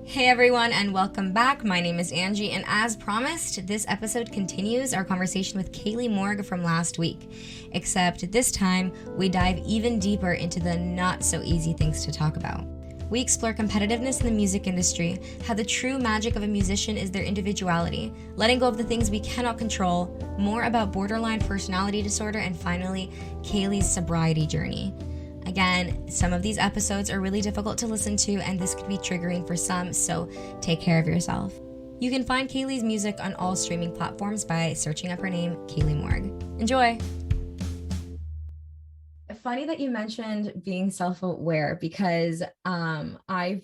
Hey everyone, and welcome back. My name is Angie, and as promised, this episode continues our conversation with Kailee Morgue from last week. Except this time, we dive even deeper into the not so easy things to talk about. We explore competitiveness in the music industry, how the true magic of a musician is their individuality, letting go of the things we cannot control, more about borderline personality disorder, and finally, Kailee's sobriety journey. Again, some of these episodes are really difficult to listen to, and this could be triggering for some, so take care of yourself. You can find Kailee's music on all streaming platforms by searching up her name, Kailee Morgue. Enjoy! Funny that you mentioned being self-aware because I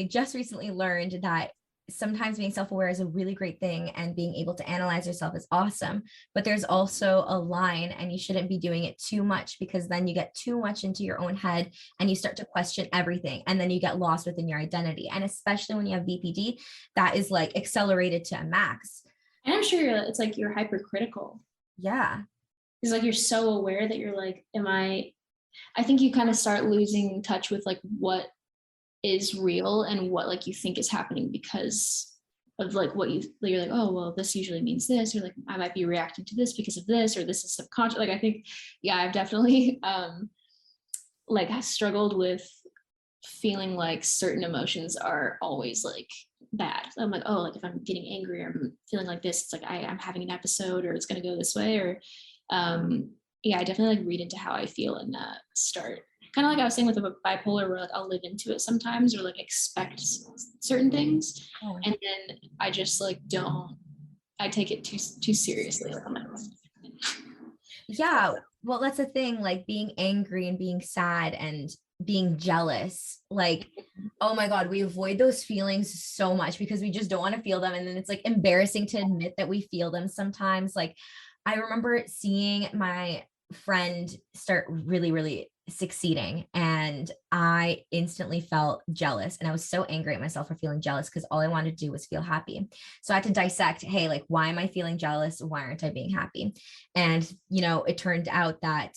just recently learned that sometimes being self-aware is a really great thing and being able to analyze yourself is awesome, but there's also a line and you shouldn't be doing it too much because then you get too much into your own head and you start to question everything and then you get lost within your identity. And especially when you have BPD, that is like accelerated to a max. And I'm sure it's like you're hypercritical. Yeah. It's like you're so aware that you're like, I think you kind of start losing touch with like what is real and what like you think is happening because of like you're like, oh well, this usually means this, or like I might be reacting to this because of this, or this is subconscious. Like I think, yeah, I've definitely like struggled with feeling like certain emotions are always like bad. I'm like, oh, like if I'm getting angry or I'm feeling like this, it's like I'm having an episode or it's gonna go this way. Or yeah, I definitely like read into how I feel in that start. Kind of like I was saying with the bipolar, where like I'll live into it sometimes or like expect certain things, and then I just like I take it too seriously. Like I'm like, yeah, well, that's the thing, like being angry and being sad and being jealous, like, oh my God, we avoid those feelings so much because we just don't want to feel them. And then it's like embarrassing to admit that we feel them sometimes. Like I remember seeing my friend start really succeeding and I instantly felt jealous and I was so angry at myself for feeling jealous because all I wanted to do was feel happy. So I had to dissect, hey, like why am I feeling jealous? Why aren't I being happy? And it turned out that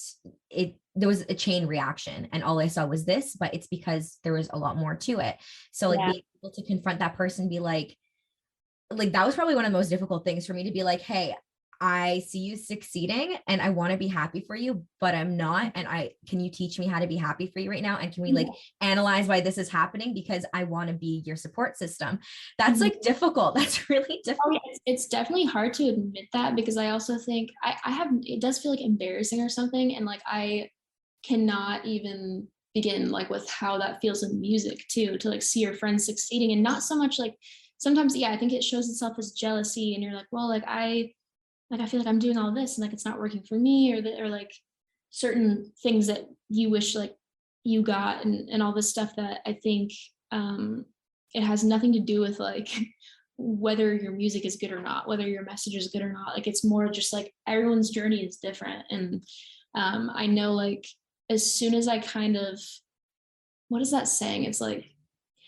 there was a chain reaction and all I saw was this, but it's because there was a lot more to it. So like being able to confront that person, be like that was probably one of the most difficult things for me, to be like, hey, I see you succeeding and I want to be happy for you, but I'm not. And can you teach me how to be happy for you right now? And can we like analyze why this is happening? Because I want to be your support system. That's like difficult. That's really difficult. Oh, yeah, it's definitely hard to admit that because I also think it does feel like embarrassing or something. And like, I cannot even begin like with how that feels in music too, to like see your friends succeeding and not so much like sometimes, yeah, I think it shows itself as jealousy and you're like, well, I feel like I'm doing all this and like it's not working for me, or like certain things that you wish like you got and all this stuff that I think it has nothing to do with like whether your music is good or not, whether your message is good or not. Like it's more just like everyone's journey is different. And I know like as soon as I kind of, what is that saying? It's like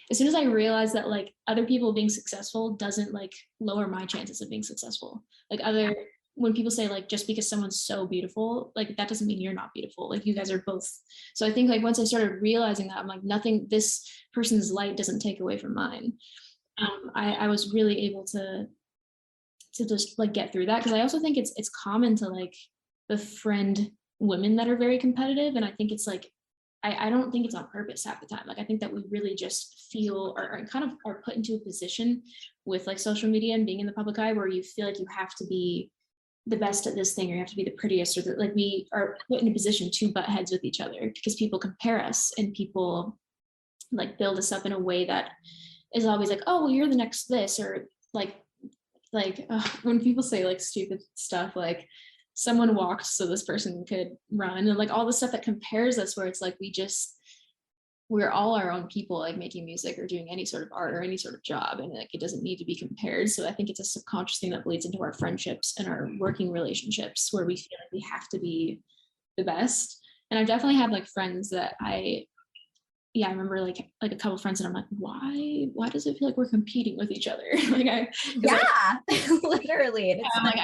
as soon as I realize that like other people being successful doesn't like lower my chances of being successful. Like when people say like just because someone's so beautiful, like that doesn't mean you're not beautiful. Like you guys are both. So I think like once I started realizing that, I'm like, nothing, this person's light doesn't take away from mine. I was really able to just like get through that, because I also think it's common to like befriend women that are very competitive, and I think it's like I don't think it's on purpose half the time. Like I think that we really just feel or kind of are put into a position with like social media and being in the public eye where you feel like you have to be the best at this thing, or you have to be the prettiest, or like we are put in a position to butt heads with each other because people compare us and people like build us up in a way that is always like, oh well, you're the next this, or like when people say like stupid stuff like someone walked so this person could run, and like all the stuff that compares us, where it's like we're all our own people, like making music or doing any sort of art or any sort of job, and like it doesn't need to be compared. So I think it's a subconscious thing that bleeds into our friendships and our working relationships where we feel like we have to be the best. And I definitely have like friends that I remember like a couple of friends and I'm like, why does it feel like we're competing with each other? Literally. I'm like,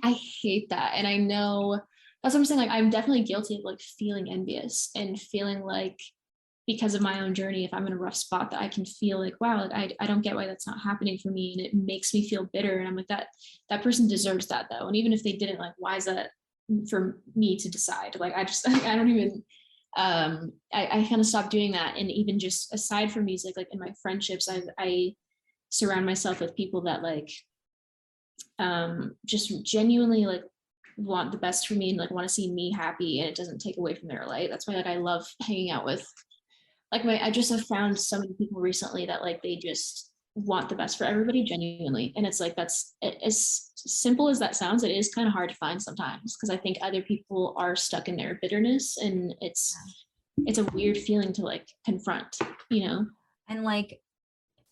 I hate that. And I know that's what I'm saying. Like, I'm definitely guilty of like feeling envious and feeling like because of my own journey, if I'm in a rough spot, that I can feel like, wow, like I don't get why that's not happening for me. And it makes me feel bitter. And I'm like, that person deserves that though. And even if they didn't, like, why is that for me to decide? Like, I just, like, I don't even, I kind of stopped doing that. And even just aside from music, like in my friendships, I surround myself with people that like, just genuinely like want the best for me and like want to see me happy, and it doesn't take away from their light. That's why like I love hanging out with like I just have found so many people recently that like they just want the best for everybody genuinely. And it's like, that's as simple as that sounds, it is kind of hard to find sometimes, because I think other people are stuck in their bitterness, and it's a weird feeling to like confront, you know. And like,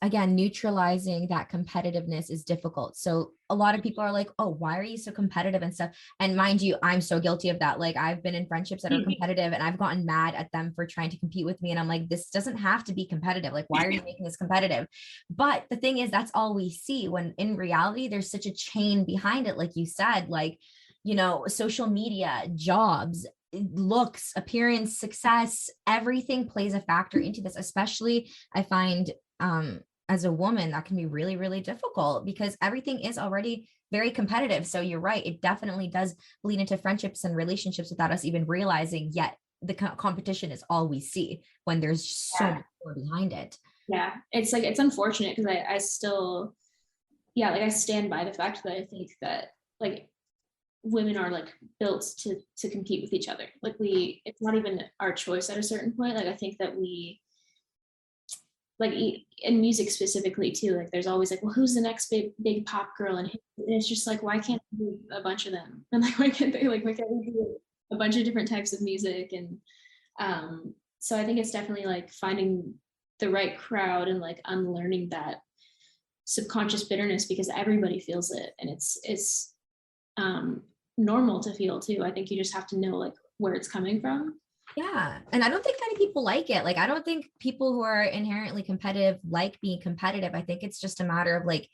again, neutralizing that competitiveness is difficult. So a lot of people are like, oh, why are you so competitive and stuff? And mind you, I'm so guilty of that. Like, I've been in friendships that are competitive and I've gotten mad at them for trying to compete with me. And I'm like, this doesn't have to be competitive. Like, why are you making this competitive? But the thing is, that's all we see, when in reality, there's such a chain behind it. Like you said, like, you know, social media, jobs, looks, appearance, success, everything plays a factor into this. Especially I find as a woman, that can be really, really difficult because everything is already very competitive. So you're right. It definitely does bleed into friendships and relationships without us even realizing, yet the competition is all we see when there's so much more behind it. Yeah. It's like, it's unfortunate because I still, yeah, like I stand by the fact that I think that like women are like built to compete with each other. Like it's not even our choice at a certain point. Like I think that we, like in music specifically too, like there's always like, well, who's the next big pop girl, and it's just like, why can't we do a bunch of them, and like why can't we do a bunch of different types of music? And so I think it's definitely like finding the right crowd and like unlearning that subconscious bitterness, because everybody feels it, and it's normal to feel too. I think you just have to know like where it's coming from. Yeah. And I don't think many people like it. Like, I don't think people who are inherently competitive like being competitive. I think it's just a matter of like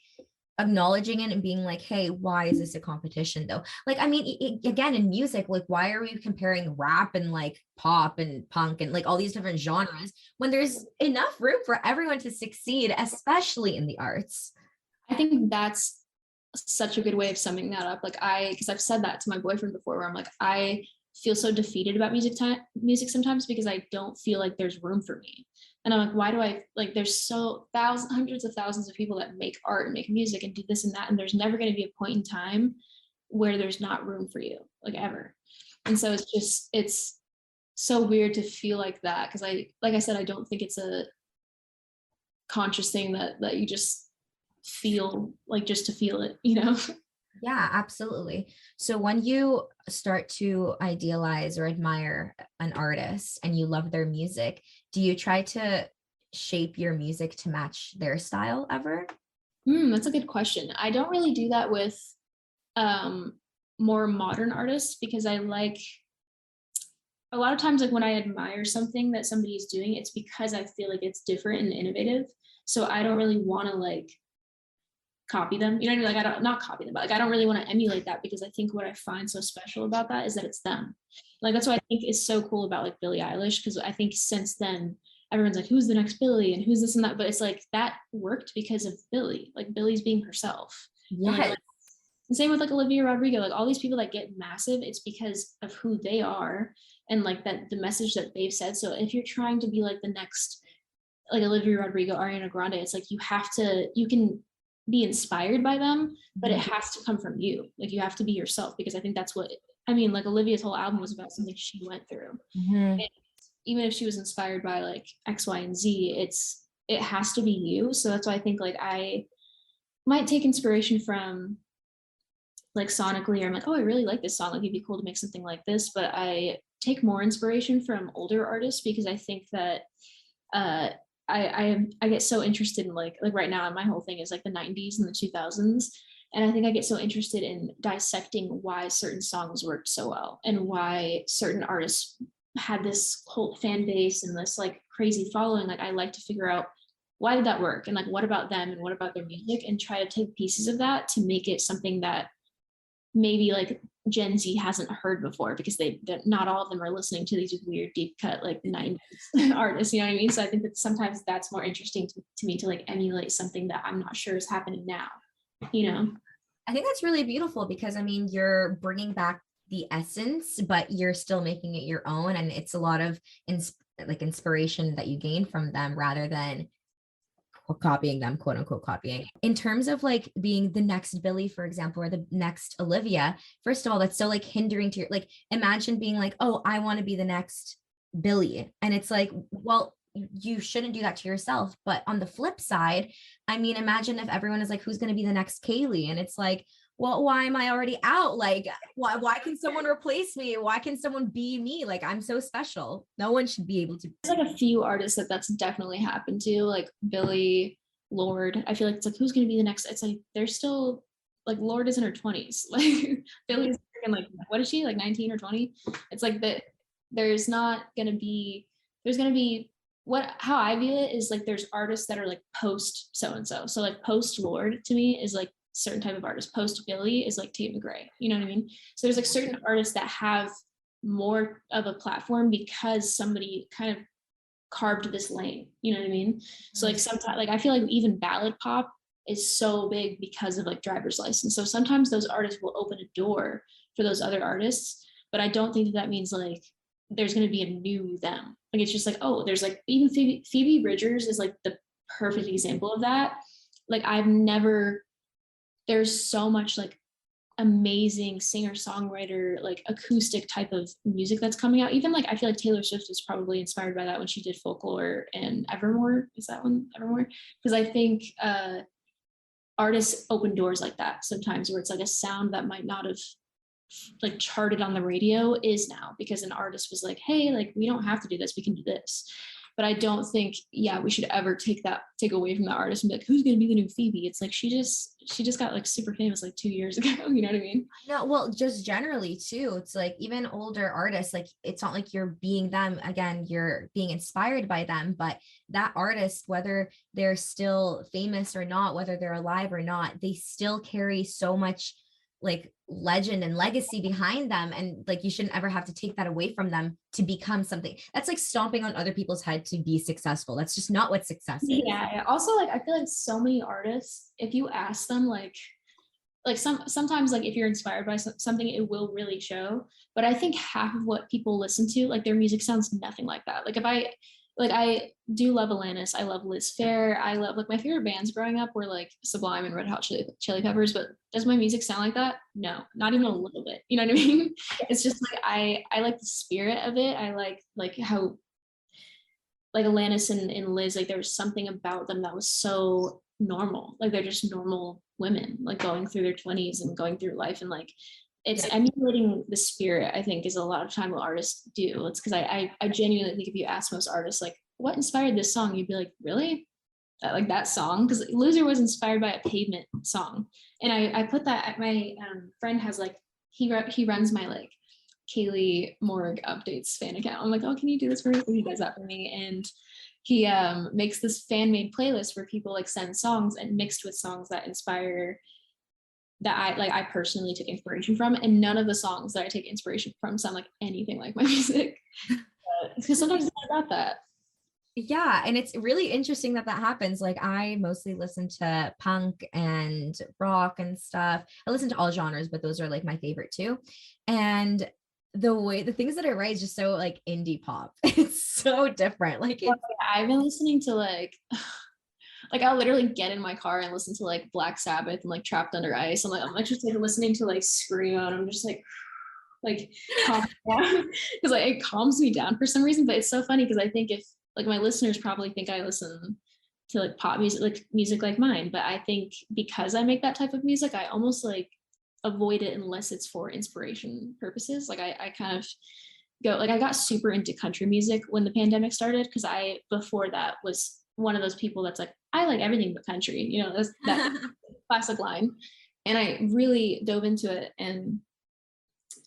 acknowledging it and being like, hey, why is this a competition though? Like, I mean, again, in music, like, why are we comparing rap and like pop and punk and like all these different genres when there's enough room for everyone to succeed, especially in the arts? I think that's such a good way of summing that up. Like because I've said that to my boyfriend before, where I'm like, I feel so defeated about music sometimes because I don't feel like there's room for me. And I'm like, why do I, like, there's so hundreds of thousands of people that make art and make music and do this and that, and there's never going to be a point in time where there's not room for you, like, ever. And so it's so weird to feel like that, because like I said, I don't think it's a conscious thing that you just feel like just to feel it, you know. Yeah, absolutely. So when you start to idealize or admire an artist and you love their music, do you try to shape your music to match their style ever? That's a good question. I don't really do that with more modern artists, because I like, a lot of times, like when I admire something that somebody is doing, it's because I feel like it's different and innovative. So I don't really want to like copy them, you know what I mean? Like, I don't, not copy them, but like I don't really want to emulate that, because I think what I find so special about that is that it's them. Like that's what I think is so cool about like Billie Eilish, because I think since then everyone's like, who's the next Billie and who's this and that, but it's like that worked because of Billie. Like Billie's being herself. And Yes. like the same with like Olivia Rodrigo, like all these people that get massive, it's because of who they are and like that the message that they've said. So if you're trying to be like the next like Olivia Rodrigo, Ariana Grande, it's like you can be inspired by them, but it has to come from you. Like you have to be yourself, because I think that's what, I mean, like Olivia's whole album was about something she went through. Mhm. And even if she was inspired by like X, Y, and Z, it has to be you. So that's why I think like I might take inspiration from like sonically, or I'm like, oh, I really like this song. Like it'd be cool to make something like this. But I take more inspiration from older artists, because I think that I get so interested in like right now my whole thing is like the 90s and the 2000s, and I think I get so interested in dissecting why certain songs worked so well and why certain artists had this whole fan base and this like crazy following. Like I like to figure out why did that work, and like what about them and what about their music, and try to take pieces of that to make it something that maybe like Gen Z hasn't heard before, because not all of them are listening to these weird deep cut like 90s artists, you know what I mean? So I think that sometimes that's more interesting to me, to like emulate something that I'm not sure is happening now, you know? I think that's really beautiful because I mean, you're bringing back the essence, but you're still making it your own. And it's a lot of inspiration that you gain from them rather than copying them, quote unquote copying. In terms of like being the next Billie, for example, or the next Olivia, first of all, that's so like hindering to your, like, imagine being like, oh, I want to be the next Billie. And it's like, well, you shouldn't do that to yourself. But on the flip side, I mean, imagine if everyone is like, who's going to be the next Kailee? And it's like, well, why am I already out? Like, why can someone replace me? Why can someone be me? Like, I'm so special. No one should be able to. There's like a few artists that's definitely happened to, like Billie, Lorde. I feel like it's like, who's going to be the next? It's like, they're still like, Lorde is in her 20s. Like Billie's freaking like, what is she, like 19 or 20? It's like that there's going to be how I view it is like, there's artists that are like post so-and-so. So like post Lorde to me is like certain type of artist. Post Billie is like Tate McRae, you know what I mean? So there's like certain artists that have more of a platform because somebody kind of carved this lane, you know what I mean? So like sometimes, like I feel like even ballad pop is so big because of like Driver's License. So sometimes those artists will open a door for those other artists, but I don't think that means like there's going to be a new them. Like it's just like, oh, there's like even Phoebe Bridgers is like the perfect example of that. Like there's so much like amazing singer-songwriter, like acoustic type of music that's coming out. Even like I feel like Taylor Swift was probably inspired by that when she did Folklore and Evermore. Is that one Evermore? Because I think artists open doors like that sometimes, where it's like a sound that might not have like charted on the radio is now because an artist was like, hey, like we don't have to do this, we can do this. But I don't think, we should ever take away from the artist and be like, who's going to be the new Phoebe? It's like, she just got like super famous like 2 years ago. You know what I mean? No, well, just generally too. It's like even older artists, like it's not like you're being them. Again, you're being inspired by them, but that artist, whether they're still famous or not, whether they're alive or not, they still carry so much like legend and legacy behind them, and like you shouldn't ever have to take that away from them to become something. That's like stomping on other people's head to be successful. That's just not what success is. Yeah, also like I feel like so many artists, if you ask them like sometimes like if you're inspired by something, it will really show. But I think half of what people listen to, like their music sounds nothing like that. Like if I do love Alanis. I love Liz Phair. I love, like, my favorite bands growing up were like Sublime and Red Hot Chili Peppers. But does my music sound like that? No, not even a little bit. You know what I mean? It's just like I like the spirit of it. I like how like Alanis and Liz, like there was something about them that was so normal. Like they're just normal women, like going through their 20s and going through life, and like it's emulating the spirit. I think is a lot of time what artists do. It's because I genuinely think if you ask most artists like what inspired this song, you'd be like, really? Like that song? Because Loser was inspired by a Pavement song, and I put that at my friend has like he runs my like Kailee Morgue updates fan account. I'm like, oh, can you do this for me? So he does that for me, and he makes this fan-made playlist where people like send songs and mixed with songs that inspire that I personally took inspiration from, and none of the songs that I take inspiration from sound like anything like my music. Because sometimes it's not about that. Yeah, and it's really interesting that happens. Like I mostly listen to punk and rock and stuff. I listen to all genres, but those are like my favorite too. And the things that I write is just so like indie pop. It's so different. Like I've been listening to like I'll literally get in my car and listen to like Black Sabbath and like Trapped Under Ice. I'm like just like listening to like Screamo, and I'm just like calm down, because like it calms me down for some reason. But it's so funny because I think if like my listeners probably think I listen to like pop music, like music like mine, but I think because I make that type of music, I almost like avoid it unless it's for inspiration purposes. Like I kind of go like I got super into country music when the pandemic started, because I before that was one of those people that's like, I like everything but country, you know, that's that classic line. And I really dove into it, and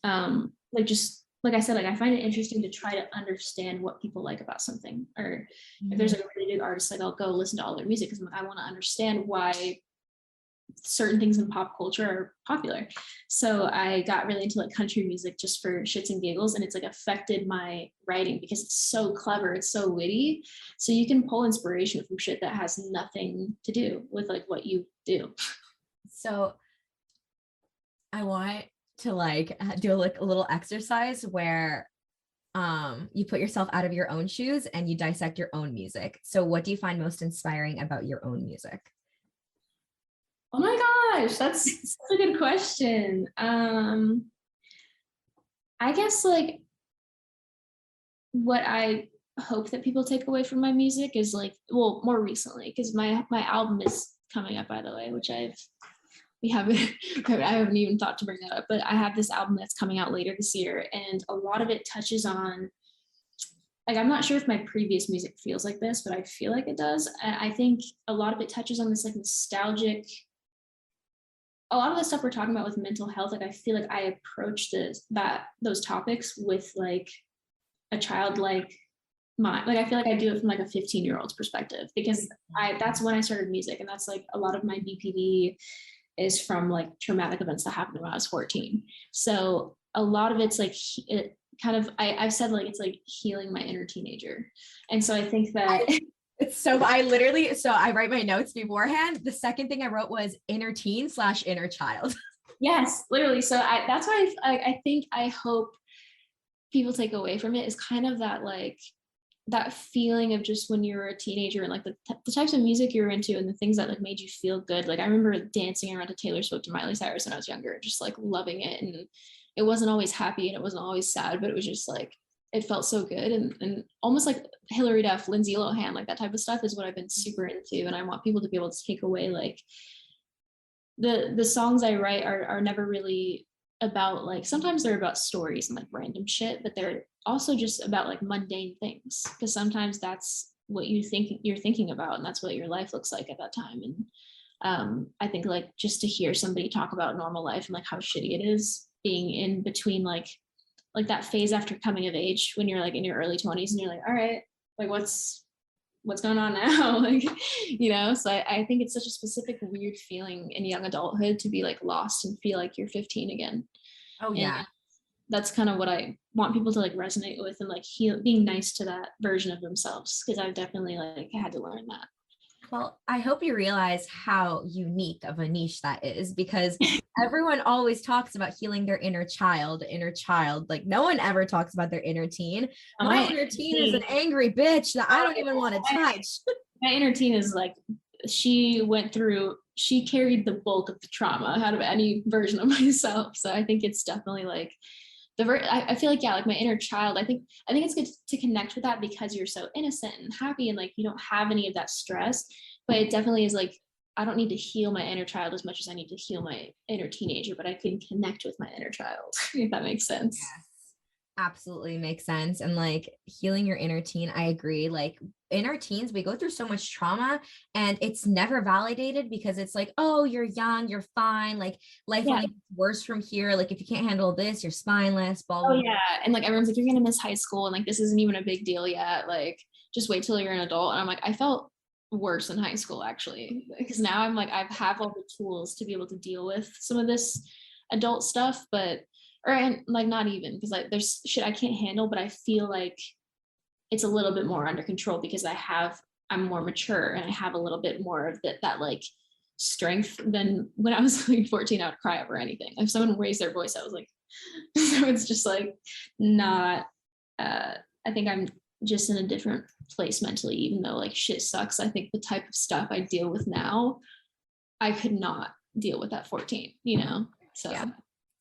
like just like I said, like I find it interesting to try to understand what people like about something, or if there's like a really big artist, like I'll go listen to all their music because I want to understand why certain things in pop culture are popular. So I got really into like country music just for shits and giggles, and it's like affected my writing because it's so clever, it's so witty. So you can pull inspiration from shit that has nothing to do with like what you do. So I want to like do like a little exercise where you put yourself out of your own shoes and you dissect your own music. So what do you find most inspiring about your own music? Oh my gosh, that's such a good question. I guess like what I hope that people take away from my music is like, well, more recently, because my album is coming up, by the way, which we haven't I haven't even thought to bring that up, but I have this album that's coming out later this year, and a lot of it touches on, like, I'm not sure if my previous music feels like this, but I feel like it does. I think a lot of it touches on this like nostalgic, a lot of the stuff we're talking about with mental health, like I feel like I approach those topics with like a childlike mind. Like I feel like I do it from like a 15-year-old's perspective, because that's when I started music, and that's like a lot of my BPD is from like traumatic events that happened when I was 14. So a lot of it's like it kind of I've said like it's like healing my inner teenager. And so I think that it's so I write my notes beforehand. The second thing I wrote was inner teen / inner child. yes, literally. So that's why I think I hope people take away from it is kind of that like that feeling of just when you were a teenager and like the types of music you were into and the things that like made you feel good. Like I remember dancing around to Taylor Swift and Miley Cyrus when I was younger, just like loving it. And it wasn't always happy and it wasn't always sad, but it was just like, it felt so good. And almost like Hilary Duff, Lindsay Lohan, like that type of stuff is what I've been super into. And I want people to be able to take away like the songs I write are never really about like, sometimes they're about stories and like random shit, but they're also just about like mundane things, because sometimes that's what you're thinking about, and that's what your life looks like at that time. And I think like just to hear somebody talk about normal life and like how shitty it is being in between like that phase after coming of age when you're like in your early 20s and you're like, all right, like what's going on now? Like, you know, so I think it's such a specific weird feeling in young adulthood to be like lost and feel like you're 15 again. Oh yeah. And that's kind of what I want people to like resonate with, and like being nice to that version of themselves, because I've definitely like had to learn that. Well, I hope you realize how unique of a niche that is, because everyone always talks about healing their inner child. Like no one ever talks about their inner teen. My inner teen is an angry bitch that I don't even want to touch. My inner teen is like, she carried the bulk of the trauma out of any version of myself. So I think it's definitely like I feel like, yeah, like my inner child, I think it's good to connect with that because you're so innocent and happy and like you don't have any of that stress. But it definitely is like, I don't need to heal my inner child as much as I need to heal my inner teenager, but I can connect with my inner child, if that makes sense. Yes, absolutely makes sense. And like healing your inner teen, I agree. Like in our teens, we go through so much trauma and it's never validated, because it's like, oh, you're young, you're fine. Like life only gets worse from here. Like if you can't handle this, you're spineless, blah, blah, blah. Yeah. And like everyone's like, you're gonna miss high school and like this isn't even a big deal yet. Like just wait till you're an adult. And I'm like, I felt worse in high school actually, because now I'm like, I have all the tools to be able to deal with some of this adult stuff, and like not even, because like there's shit I can't handle, but I feel like it's a little bit more under control because I'm more mature and I have a little bit more of that like strength than when I was like 14. I would cry over anything. If someone raised their voice, I was like, so it's just like not, I think I'm just in a different place mentally, even though like shit sucks. I think the type of stuff I deal with now, I could not deal with at 14, you know? So yeah.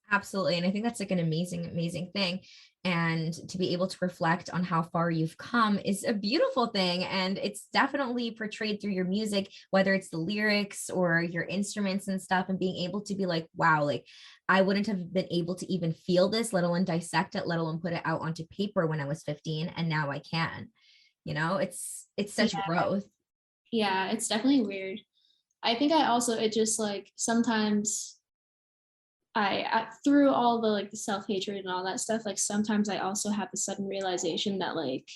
Absolutely. And I think that's like an amazing, amazing thing. And to be able to reflect on how far you've come is a beautiful thing. And it's definitely portrayed through your music, whether it's the lyrics or your instruments and stuff, and being able to be like, wow, like I wouldn't have been able to even feel this, let alone dissect it, let alone put it out onto paper when I was 15. And now I can, you know, it's such growth. Yeah, it's definitely weird. I think it just like sometimes I through all the like the self-hatred and all that stuff, like sometimes I also have the sudden realization that like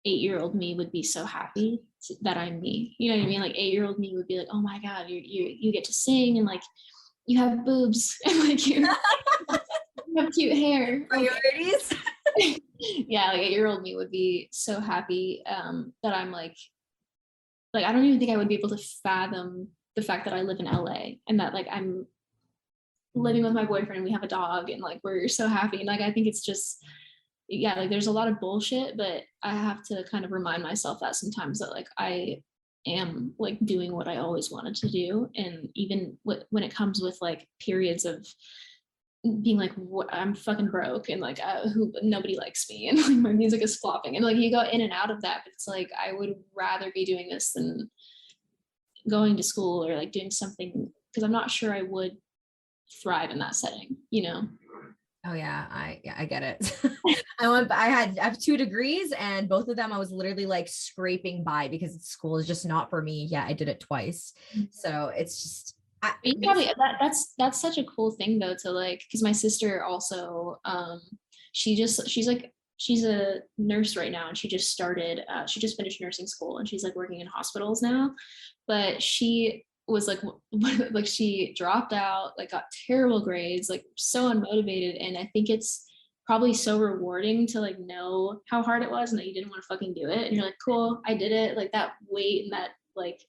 8-year-old me would be so happy that I'm me. You know what I mean? Like 8-year-old me would be like, oh my God, you get to sing and like you have boobs and like you have cute hair. Priorities. Yeah, like 8-year-old me would be so happy that I'm like I don't even think I would be able to fathom the fact that I live in LA and that like I'm living with my boyfriend and we have a dog and like we're so happy. And like I think it's just, yeah, like there's a lot of bullshit, but I have to kind of remind myself that sometimes that like I am like doing what I always wanted to do. And even when it comes with like periods of being like, what, I'm fucking broke and like who nobody likes me and like my music is flopping and like you go in and out of that, but it's like I would rather be doing this than going to school or like doing something, because I'm not sure I would thrive in that setting, you know. Oh yeah, I get it. I have 2 degrees and both of them I was literally like scraping by because school is just not for me. Yeah, I did it twice. So it's just You probably that's such a cool thing though to like, because my sister also she's a nurse right now and she just started she just finished nursing school and she's like working in hospitals now, but she was like like she dropped out, like got terrible grades, like so unmotivated, and I think it's probably so rewarding to like know how hard it was and that you didn't want to fucking do it and you're like, cool, I did it. Like that weight and that like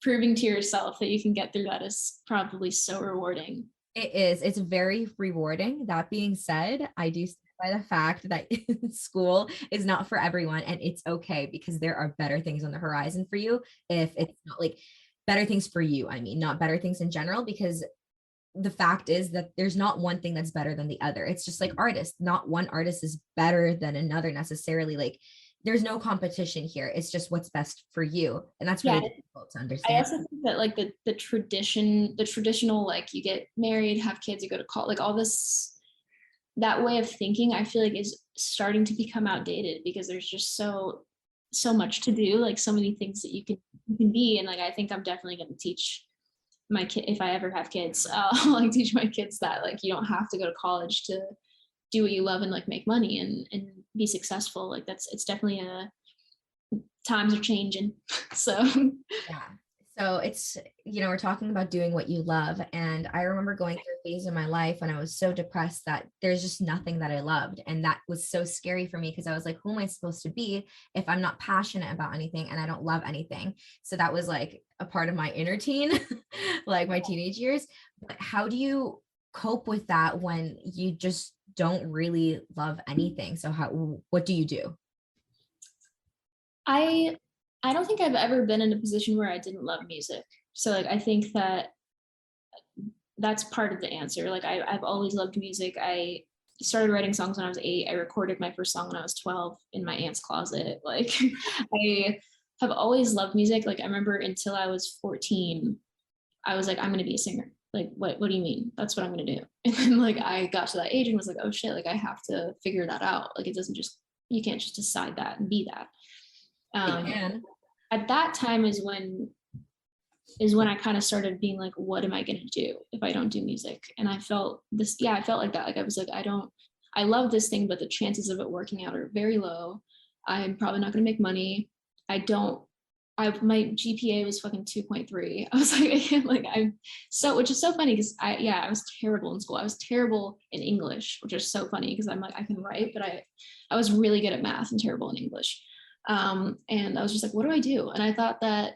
proving to yourself that you can get through that is probably so rewarding. It is. It's very rewarding. That being said, I do stand by the fact that school is not for everyone, and it's okay because there are better things on the horizon for you. If it's not like better things for you, I mean, not better things in general, because the fact is that there's not one thing that's better than the other. It's just like artists, not one artist is better than another necessarily. Like there's no competition here. It's just what's best for you. And that's really difficult to I understand. also think that like the traditional like you get married, have kids, you go to college, like all this, that way of thinking I feel like is starting to become outdated because there's just so much to do, like so many things that you can be. And like I think I'm definitely going to teach my kid, if I ever have kids, like teach my kids that like you don't have to go to college to do what you love and like make money and be successful. Like it's definitely a, times are changing. So Yeah. So it's, we're talking about doing what you love. And I remember going through a phase in my life when I was so depressed that there's just nothing that I loved. And that was so scary for me because I was like, who am I supposed to be if I'm not passionate about anything and I don't love anything? So that was like a part of my inner teen, like my teenage years. But how do you cope with that when you just don't really love anything? So what do you do? I I don't think I've ever been in a position where I didn't love music. So like I think that that's part of the answer. Like I've always loved music. I started writing songs when I was 8. I recorded my first song when I was 12 in my aunt's closet. Like I have always loved music. Like I remember until I was 14, I was like, I'm gonna be a singer. Like, what do you mean? That's what I'm gonna do. And then like I got to that age and was like, oh shit, like I have to figure that out. Like it doesn't just, you can't just decide that and be that. And At that time is when I kind of started being like, what am I going to do if I don't do music? And I felt this, yeah, I felt like that. Like I was like, I love this thing, but the chances of it working out are very low. I'm probably not going to make money. My GPA was fucking 2.3. I was which is so funny because I was terrible in school. I was terrible in English, which is so funny because I'm like, I can write, but I was really good at math and terrible in English. And I was just like, what do I do? And I thought that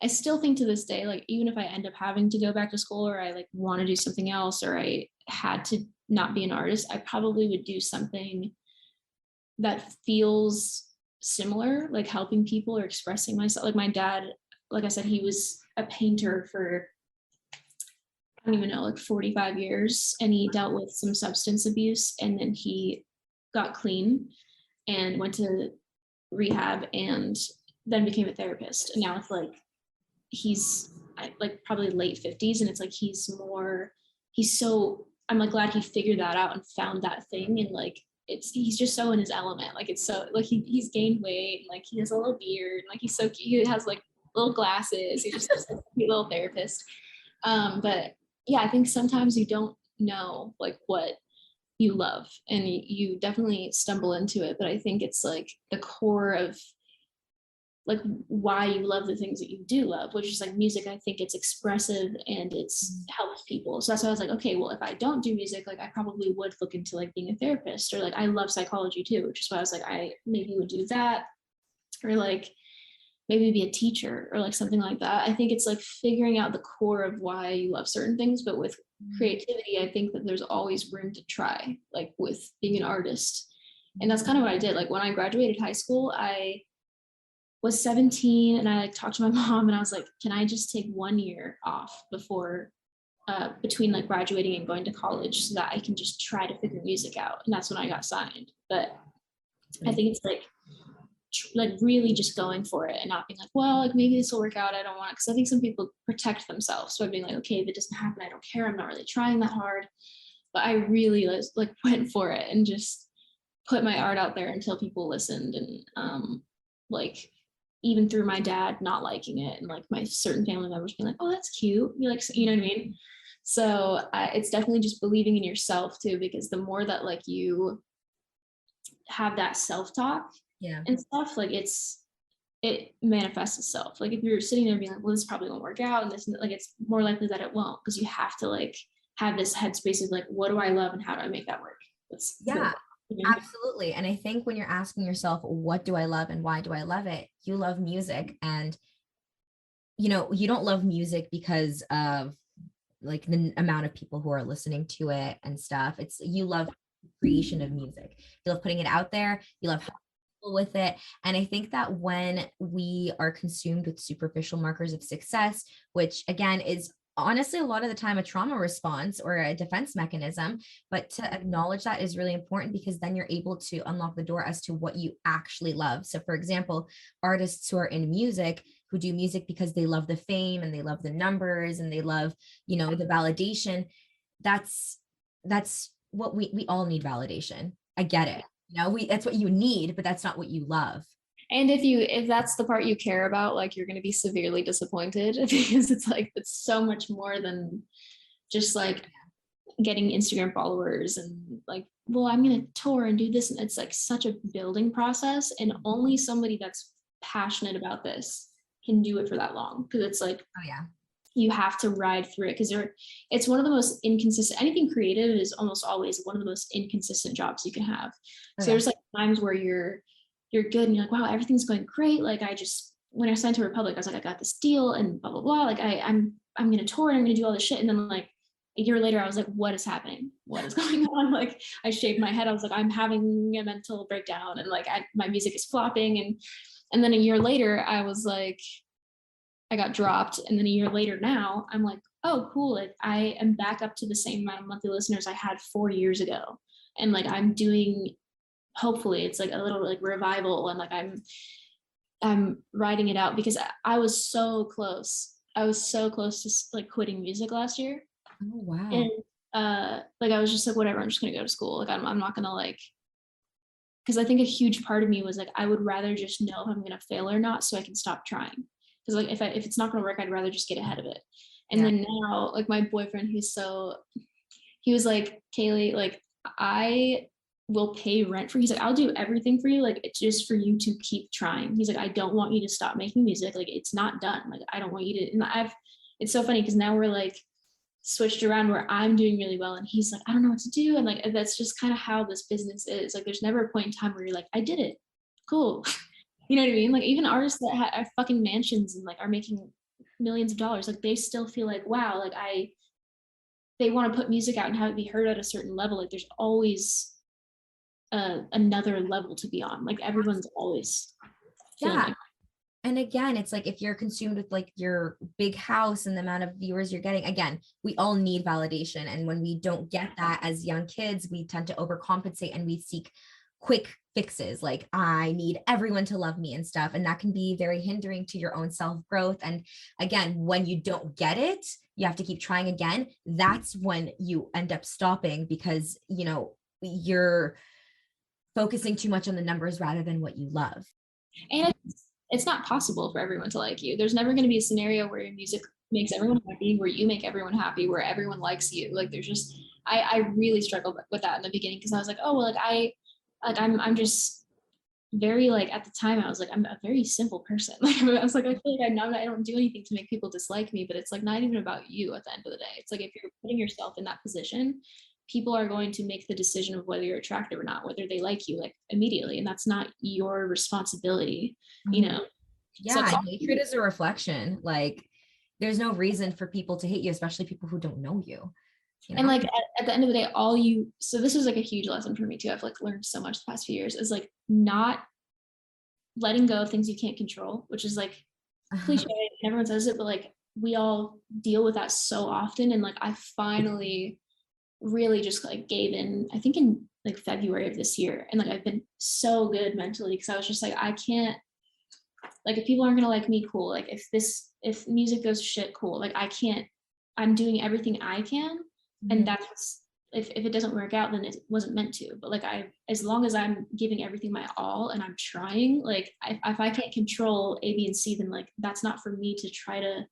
I still think to this day, like, even if I end up having to go back to school or I like want to do something else, or I had to not be an artist, I probably would do something that feels similar, like helping people or expressing myself. Like my dad, like I said, he was a painter for, I don't even know, like 45 years. And he dealt with some substance abuse. And then he got clean and went to rehab and then became a therapist. And now it's like, he's like probably late 50s. And it's like, I'm like glad he figured that out and found that thing. And like, he's just so in his element. Like, it's so like, he's gained weight and like he has a little beard and like, he's so cute. He has like little glasses. He's just a cute little therapist. But yeah, I think sometimes you don't know like what you love and you definitely stumble into it. But I think it's like the core of like why you love the things that you do love, which is like music. I think it's expressive and it's helps people. So that's why I was like, okay, well, if I don't do music, like I probably would look into like being a therapist, or like I love psychology too, which is why I was like, I maybe would do that, or like maybe be a teacher or like something like that. I think it's like figuring out the core of why you love certain things, but with creativity, I think that there's always room to try, like with being an artist. And that's kind of what I did. Like when I graduated high school, I was 17 and I like talked to my mom and I was like, can I just take 1 year off before between like graduating and going to college so that I can just try to figure music out. And that's when I got signed. But I think it's like really just going for it and not being like, well, like maybe this will work out. I don't want it. Cause I think some people protect themselves. So I'm being like, okay, if it doesn't happen, I don't care. I'm not really trying that hard. But I really like went for it and just put my art out there until people listened. And like even through my dad not liking it and like my certain family members being like, oh, that's cute. You like, you know what I mean? So it's definitely just believing in yourself too, because the more that like you have that self-talk and stuff, like it manifests itself. Like if you're sitting there being like, well, this probably won't work out, and this, like, it's more likely that it won't, because you have to like have this headspace of like, what do I love and how do I make that work? That's Absolutely. And I think when you're asking yourself, what do I love and why do I love it? You love music, and you don't love music because of like the amount of people who are listening to it and stuff. It's you love creation of music. You love putting it out there. You love people with it. And I think that when we are consumed with superficial markers of success, which again is honestly a lot of the time a trauma response or a defense mechanism, but to acknowledge that is really important, because then you're able to unlock the door as to what you actually love. So for example, artists who are in music, who do music because they love the fame and they love the numbers and they love, the validation. That's what we all need, validation. I get it. That's what you need, but that's not what you love. And if that's the part you care about, like you're going to be severely disappointed, because it's like it's so much more than just like getting Instagram followers and like, well, I'm going to tour and do this, and it's like such a building process, and only somebody that's passionate about this can do it for that long, because it's like, oh yeah, you have to ride through it, because it's one of the most inconsistent. Anything creative is almost always one of the most inconsistent jobs you can have. So there's like times where you're good and you're like, wow, everything's going great. Like when I signed to Republic, I was like, I got this deal and blah blah blah. Like I'm gonna tour and I'm gonna do all this shit. And then like a year later, I was like, what is happening? What is going on? Like I shaved my head. I was like, I'm having a mental breakdown, and like my music is flopping. And then a year later, I was like, I got dropped. And then a year later now, I'm like, oh, cool. Like I am back up to the same amount of monthly listeners I had 4 years ago. And like I'm doing, hopefully it's like a little like revival, and like I'm writing it out, because I was so close. I was so close to like quitting music last year. Oh wow. And like I was just like, whatever, I'm just gonna go to school. Like I'm not gonna like, because I think a huge part of me was like, I would rather just know if I'm gonna fail or not, so I can stop trying. Because like if it's not gonna work, I'd rather just get ahead of it. And then now, like my boyfriend, he was like, Kailee, like I will pay rent for, he's like, I'll do everything for you, like it's just for you to keep trying. He's like, I don't want you to stop making music, like it's not done, like I don't want you to. And it's so funny because now we're like switched around where I'm doing really well and he's like, I don't know what to do. And like that's just kind of how this business is. Like there's never a point in time where you're like, I did it, cool. You know what I mean? Like even artists that have fucking mansions and like are making millions of dollars, like they still feel like, wow, like they want to put music out and have it be heard at a certain level. Like there's always another level to be on. Like everyone's always like. And again, it's like if you're consumed with like your big house and the amount of viewers you're getting, again, we all need validation. And when we don't get that as young kids, we tend to overcompensate and we seek quick fixes. Like I need everyone to love me and stuff. And that can be very hindering to your own self-growth. And again, when you don't get it, you have to keep trying again. That's when you end up stopping because, you're focusing too much on the numbers rather than what you love. And it's not possible for everyone to like you. There's never going to be a scenario where your music makes everyone happy, where you make everyone happy, where everyone likes you. Like there's just, I really struggled with that in the beginning because I was like, oh, well, I'm just very like, at the time I was like, I'm a very simple person. Like I was like, I feel like I don't do anything to make people dislike me, but it's like not even about you at the end of the day. It's like if you're putting yourself in that position, people are going to make the decision of whether you're attractive or not, whether they like you like immediately. And that's not your responsibility, you know? So it's Yeah, hatred is a reflection. Like, there's no reason for people to hate you, especially people who don't know you, you and know? like at the end of the day, so this was like a huge lesson for me too. I've like learned so much the past few years is like not letting go of things you can't control, which is like cliche and everyone says it, but like we all deal with that so often. And like I finally really just like gave in, I think in like February of this year. And like I've been so good mentally because I was just like, I can't, like if people aren't gonna like me, cool. Like if music goes to shit, cool. Like I can't, I'm doing everything I can. And that's if it doesn't work out, then it wasn't meant to. But like as long as I'm giving everything my all and I'm trying, like if I can't control A, B, and C, then like that's not for me to try to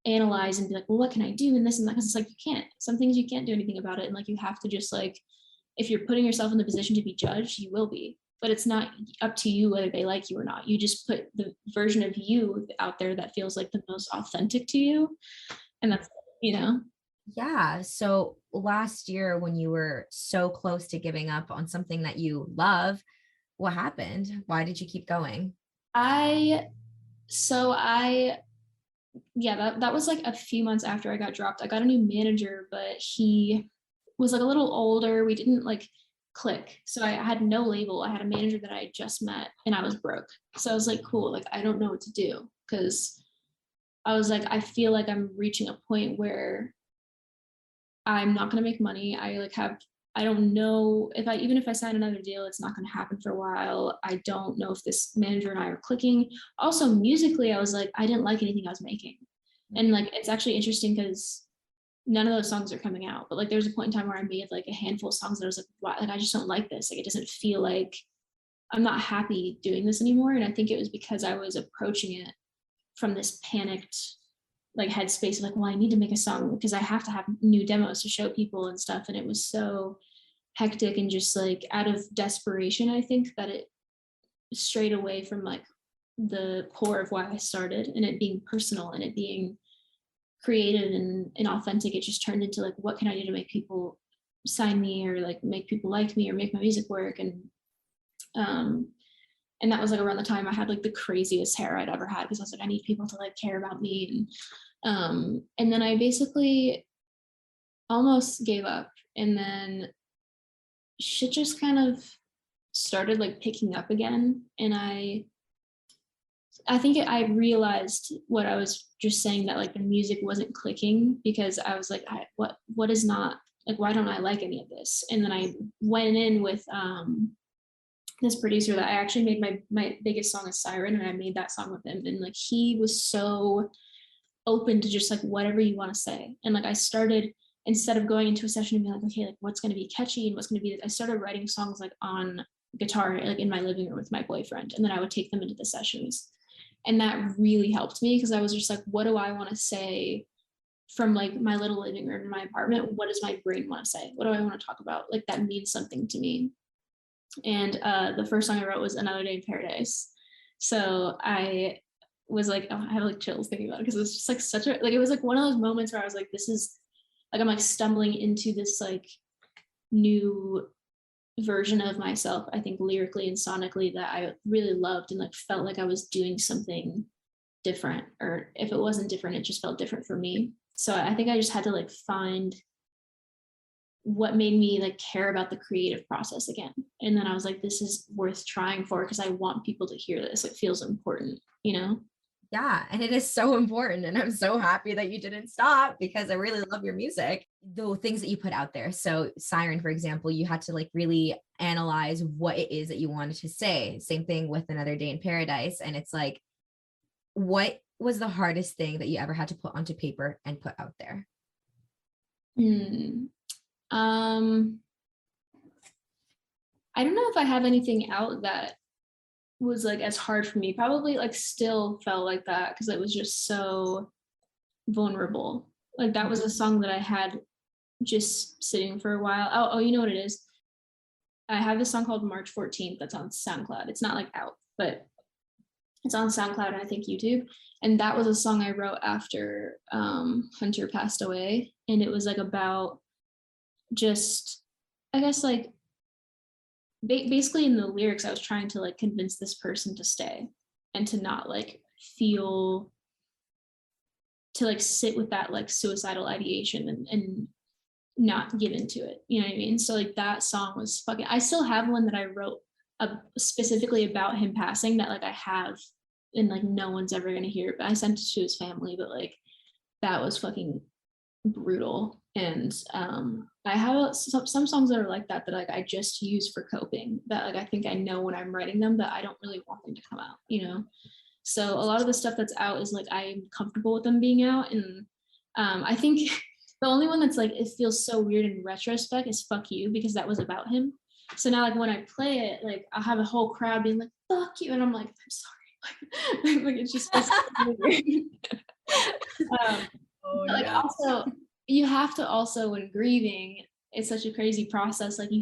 analyze and be like, well, what can I do in this and that? Because it's like you can't. Some things you can't do anything about it. And like you have to just like, if you're putting yourself in the position to be judged, you will be. But it's not up to you whether they like you or not. You just put the version of you out there that feels like the most authentic to you. And that's, you know. Yeah. So last year, when you were so close to giving up on something that you love, what happened? Why did you keep going? I so I yeah, that was like a few months after I got dropped. I got a new manager, but he was like a little older. We didn't like click. So I had no label. I had a manager that I had just met and I was broke. So I was like, cool, like I don't know what to do. Cause I was like, I feel like I'm reaching a point where I'm not gonna make money. I don't know if even if I sign another deal, it's not gonna happen for a while. I don't know if this manager and I are clicking. Also musically, I was like, I didn't like anything I was making. And like it's actually interesting because none of those songs are coming out. But like there's a point in time where I made like a handful of songs that I was like, wow, like I just don't like this. Like it doesn't feel like I'm not happy doing this anymore. And I think it was because I was approaching it from this panicked like headspace of like, well, I need to make a song because I have to have new demos to show people and stuff. And it was so hectic and just like out of desperation, I think that it strayed away from like the core of why I started and it being personal and it being creative and authentic. It just turned into like, what can I do to make people sign me or like make people like me or make my music work? Um and that was like around the time I had like the craziest hair I'd ever had because I was like, I need people to like care about me. And then I basically almost gave up. And then shit just kind of started like picking up again. And I think I realized what I was just saying, that like the music wasn't clicking because I was like, what is not like, why don't I like any of this? And then I went in with this producer that I actually made my biggest song is Siren, and I made that song with him. And like he was so open to just like whatever you want to say. And like I started, instead of going into a session and being like, okay, like what's going to be catchy and what's going to be, I started writing songs like on guitar, like in my living room with my boyfriend. And then I would take them into the sessions. And that really helped me because I was just like, what do I want to say from like my little living room in my apartment? What does my brain want to say? What do I want to talk about? Like that means something to me. And the first song I wrote was Another Day in Paradise. So I was like, oh, I have like chills thinking about it because it was just like such a, like, it was like one of those moments where I was like, this is like, I'm like stumbling into this like new version of myself, I think lyrically and sonically, that I really loved and like felt like I was doing something different, or if it wasn't different, it just felt different for me. So I think I just had to like find what made me like care about the creative process again. And then I was like, this is worth trying for because I want people to hear this. It feels important, you know? Yeah, and it is so important. And I'm so happy that you didn't stop because I really love your music, the things that you put out there. So, Siren, for example, you had to like really analyze what it is that you wanted to say. Same thing with Another Day in Paradise. And it's like, what was the hardest thing that you ever had to put onto paper and put out there? I don't know if I have anything out that was like as hard for me. Probably like still felt like that because it was just so vulnerable. Like that was a song that I had just sitting for a while. Oh, you know what it is? I have this song called March 14th that's on SoundCloud. It's not like out, but it's on SoundCloud and I think YouTube. And that was a song I wrote after Hunter passed away. And it was like about just, I guess like basically in the lyrics, I was trying to like convince this person to stay and to not like feel, to like sit with that like suicidal ideation and not give into it. You know what I mean? So like that song was fucking, I still have one that I wrote specifically about him passing that like I have and like no one's ever gonna hear it, but I sent it to his family, but like that was fucking brutal. And I have some songs that are like that like I just use for coping, that like I think I know when I'm writing them that I don't really want them to come out, you know. So a lot of the stuff that's out is like I'm comfortable with them being out. And I think the only one that's like it feels so weird in retrospect is Fuck You, because that was about him. So now like when I play it, like I'll have a whole crowd being like fuck you, and I'm like, I'm sorry. Like it's just so weird. Oh, but like yeah. also you have to also, when grieving, it's such a crazy process, like you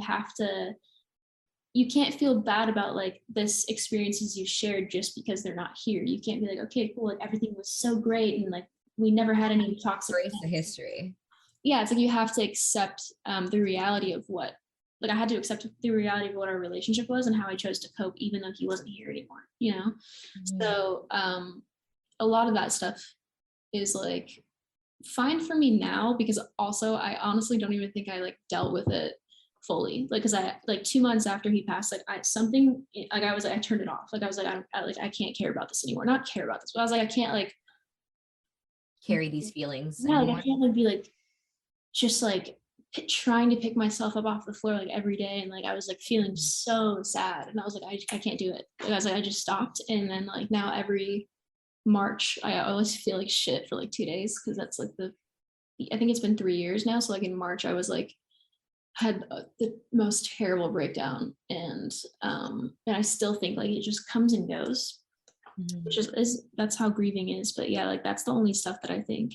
can't feel bad about like this experiences you shared just because they're not here. You can't be like, okay, cool, like everything was so great and like we never had any toxic. Embrace the history. Yeah, it's like you have to accept the reality of what, like I had to accept the reality of what our relationship was and how I chose to cope, even though he wasn't here anymore, you know? Mm-hmm. So a lot of that stuff is like fine for me now, because also I honestly don't even think I like dealt with it fully, like because I like 2 months after he passed, like I something like I was like I turned it off, like I was like I can't care about this anymore, not care about this, but I was like I can't like Carry these feelings yeah, like anymore. I can't like be like just like trying to pick myself up off the floor like every day, and like I was like feeling so sad, and I was like I can't do it, like, I was like I just stopped. And then like now every March I always feel like shit for like 2 days, because that's like I think it's been 3 years now, so like in March I was like had the most terrible breakdown, and I still think like it just comes and goes, Mm-hmm. which is that's how grieving is. But yeah, like that's the only stuff that I think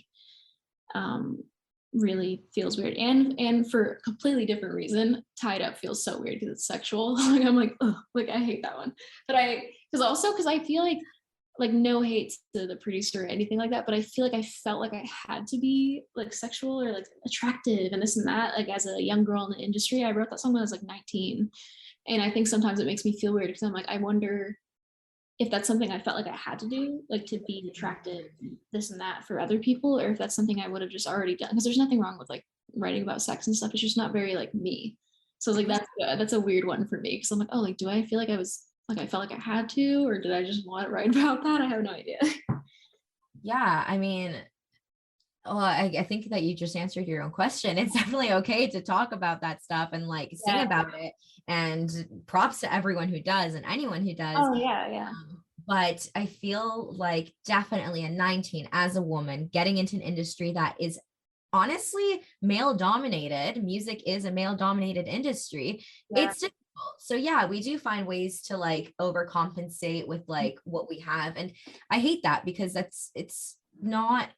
really feels weird, and for a completely different reason, Tied Up feels so weird because it's sexual. Like I'm like, oh, like I hate that one. But because I feel like no hate to the producer or anything like that, but I feel like I felt like I had to be like sexual or like attractive and this and that, like as a young girl in the industry. I wrote that song when I was like 19, and I think sometimes it makes me feel weird because I'm like, I wonder if that's something I felt like I had to do, like to be attractive, this and that for other people, or if that's something I would have just already done. Because there's nothing wrong with like writing about sex and stuff. It's just not very like me. So like that's a weird one for me, because I'm like, oh, like do I feel like I felt like I had to, or did I just want to write about that? I have no idea. Yeah, I mean, well, I think that you just answered your own question. It's definitely okay to talk about that stuff and like sing about it. And props to everyone who does and anyone who does. Oh yeah. But I feel like definitely at 19, as a woman, getting into an industry that is honestly male dominated, music is a male dominated industry. Yeah. It's difficult. So yeah, we do find ways to like overcompensate with like what we have. And I hate that, because it's not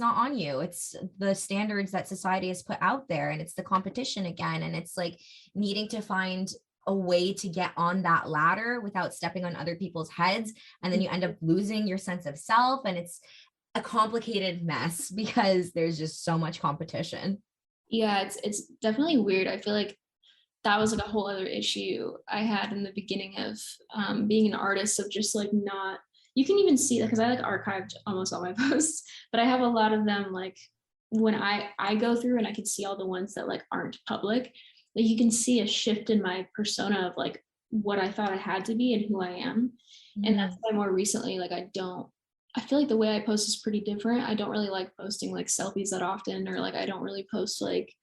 on you. It's the standards that society has put out there, and it's the competition again, and it's like needing to find a way to get on that ladder without stepping on other people's heads, and then you end up losing your sense of self, and it's a complicated mess because there's just so much competition. Yeah, it's definitely weird. I feel like that was like a whole other issue I had in the beginning of being an artist, of just like not, you can even see that because I like archived almost all my posts, but I have a lot of them like when I go through and I can see all the ones that like aren't public, like you can see a shift in my persona of like what I thought I had to be and who I am. And that's why more recently, like I feel like the way I post is pretty different. I don't really like posting like selfies that often, or like I don't really post like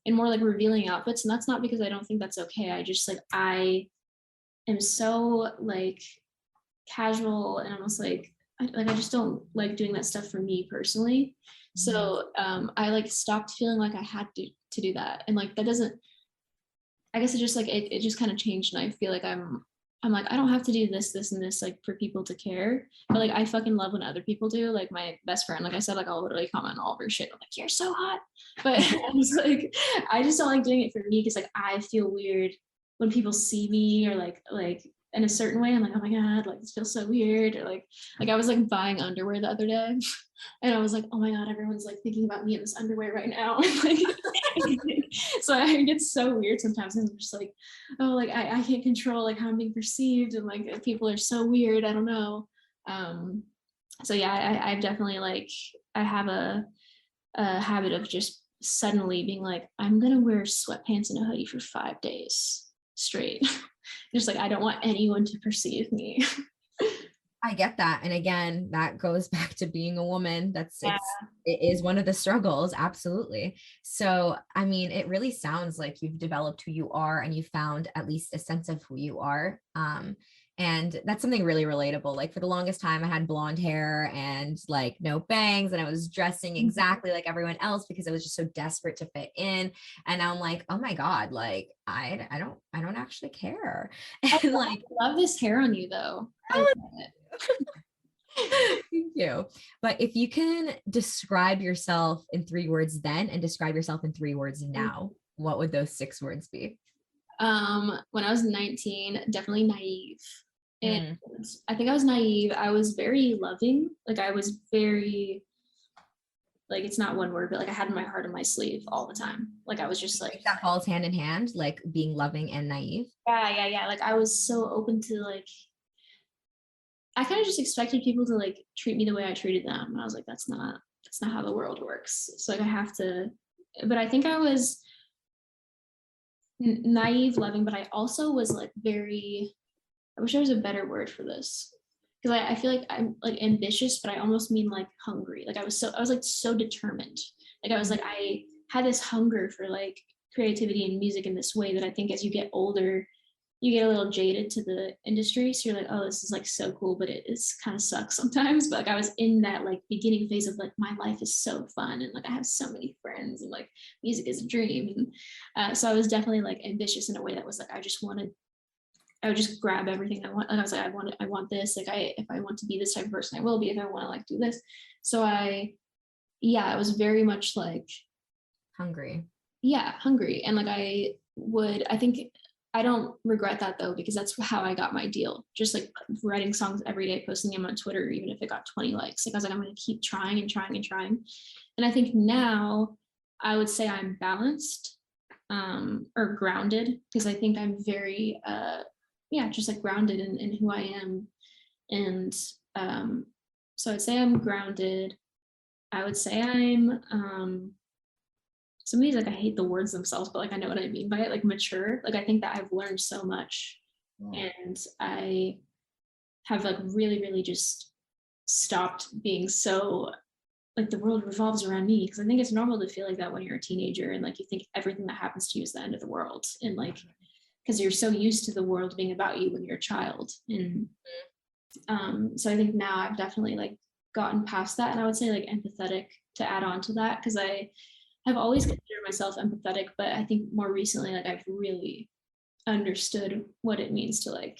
in more like revealing outfits. And that's not because I don't think that's okay. I just like I am so like casual and almost like I just don't like doing that stuff for me personally. So I like stopped feeling like I had to do that. And like that doesn't, I guess it just like it just kind of changed, and I feel like I'm like, I don't have to do this and this like for people to care. But like I fucking love when other people do. Like my best friend, like I said, like I'll literally comment on all of her shit. I'm like, you're so hot. But I was like, I just don't like doing it for me, because like I feel weird when people see me or like in a certain way, I'm like, oh my God, like this feels so weird. Or like I was like buying underwear the other day and I was like, oh my God, everyone's like thinking about me in this underwear right now. Like, so I get so weird sometimes. I'm just like, oh, like I can't control like how I'm being perceived, and like people are so weird. I don't know. So yeah, I've definitely like I have a habit of just suddenly being like, I'm gonna wear sweatpants and a hoodie for 5 days straight. Just like I don't want anyone to perceive me. I get that. And again, that goes back to being a woman. Yeah. It is one of the struggles. Absolutely. So, I mean, it really sounds like you've developed who you are and you found at least a sense of who you are. And that's something really relatable. Like for the longest time, I had blonde hair and like no bangs, and I was dressing exactly like everyone else because I was just so desperate to fit in. And now I'm like, oh my God, like I don't actually care. And like, Love this hair on you though. I love it. thank you. But if you can describe yourself in 3 words then and describe yourself in 3 words now, what would those 6 words be? When I was 19, definitely naive. And Mm, I think I was naive. I was very loving. Like I was very like it's not one word, but like I had my heart on my sleeve all the time. Like I was just like, that falls hand in hand, like being loving and naive. yeah. Like I was so open to like I kind of just expected people to like treat me the way I treated them. And I was like, that's not how the world works. So like I have to, but I think I was naive, loving, but I also was like very, I wish there was a better word for this. Because I feel like I'm like ambitious, but I almost mean like hungry. Like I was like so determined. Like I was like, I had this hunger for like creativity and music in this way that I think as you get older, you get a little jaded to the industry. So you're like, oh, this is like so cool, but it is kind of sucks sometimes. But like I was in that like beginning phase of like my life is so fun and like I have so many friends and like music is a dream. And so I was definitely like ambitious in a way that was like I would just grab everything I want. Like I was like, I want this. Like if I want to be this type of person, I will be. If I want to like do this. So I was very much like, Hungry. yeah, hungry. And like I think I don't regret that though, because that's how I got my deal. Just like writing songs every day, posting them on Twitter, even if it got 20 likes. Like I was like, I'm going to keep trying and trying and trying. And I think now I would say I'm balanced or grounded, because I think I'm very, just like grounded in who I am. And so I'd say I'm grounded. I would say I'm, some of these like I hate the words themselves, but like I know what I mean by it, like mature. Like I think that I've learned so much, and I have like really, really just stopped being so like the world revolves around me, because I think it's normal to feel like that when you're a teenager and like you think everything that happens to you is the end of the world, and like because you're so used to the world being about you when you're a child. And so I think now I've definitely like gotten past that, and I would say like empathetic to add on to that, because I've always considered myself empathetic, but I think more recently, like I've really understood what it means to like,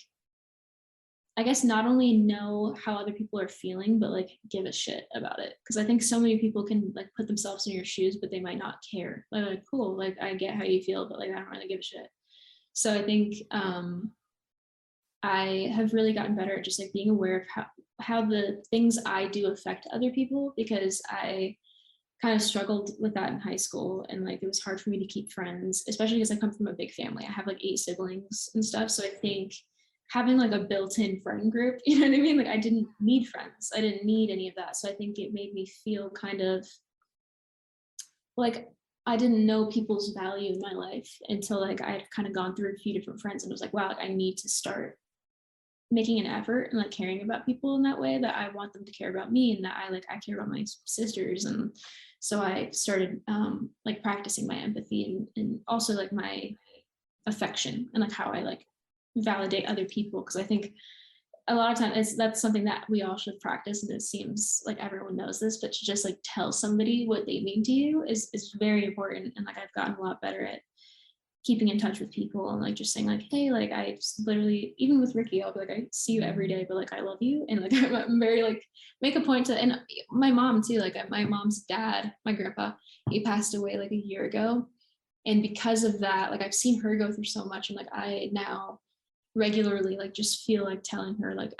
I guess not only know how other people are feeling, but like give a shit about it. Cause I think so many people can like put themselves in your shoes, but they might not care. Like cool, like I get how you feel, but like I don't really give a shit. So I think I have really gotten better at just like being aware of how the things I do affect other people, because I kind of struggled with that in high school, and like it was hard for me to keep friends, especially because I come from a big family. I have like 8 siblings and stuff, so I think having like a built-in friend group, you know what I mean, like I didn't need friends, I didn't need any of that. So I think it made me feel kind of like I didn't know people's value in my life until like I had kind of gone through a few different friends, and it was like, wow, like I need to start making an effort and like caring about people in that way, that I want them to care about me, and that I care about my sisters. And so I started like practicing my empathy, and also like my affection, and like how I like validate other people, because I think a lot of times that's something that we all should practice, and it seems like everyone knows this, but to just like tell somebody what they mean to you is very important. And like I've gotten a lot better at keeping in touch with people, and like just saying like, hey, like I just literally, even with Ricky, I'll be like, I see you every day, but like I love you. And like I'm very like make a point to, and my mom too, like my mom's dad, my grandpa, he passed away like a year ago, And because of that, like I've seen her go through so much, and like I now regularly like just feel like telling her like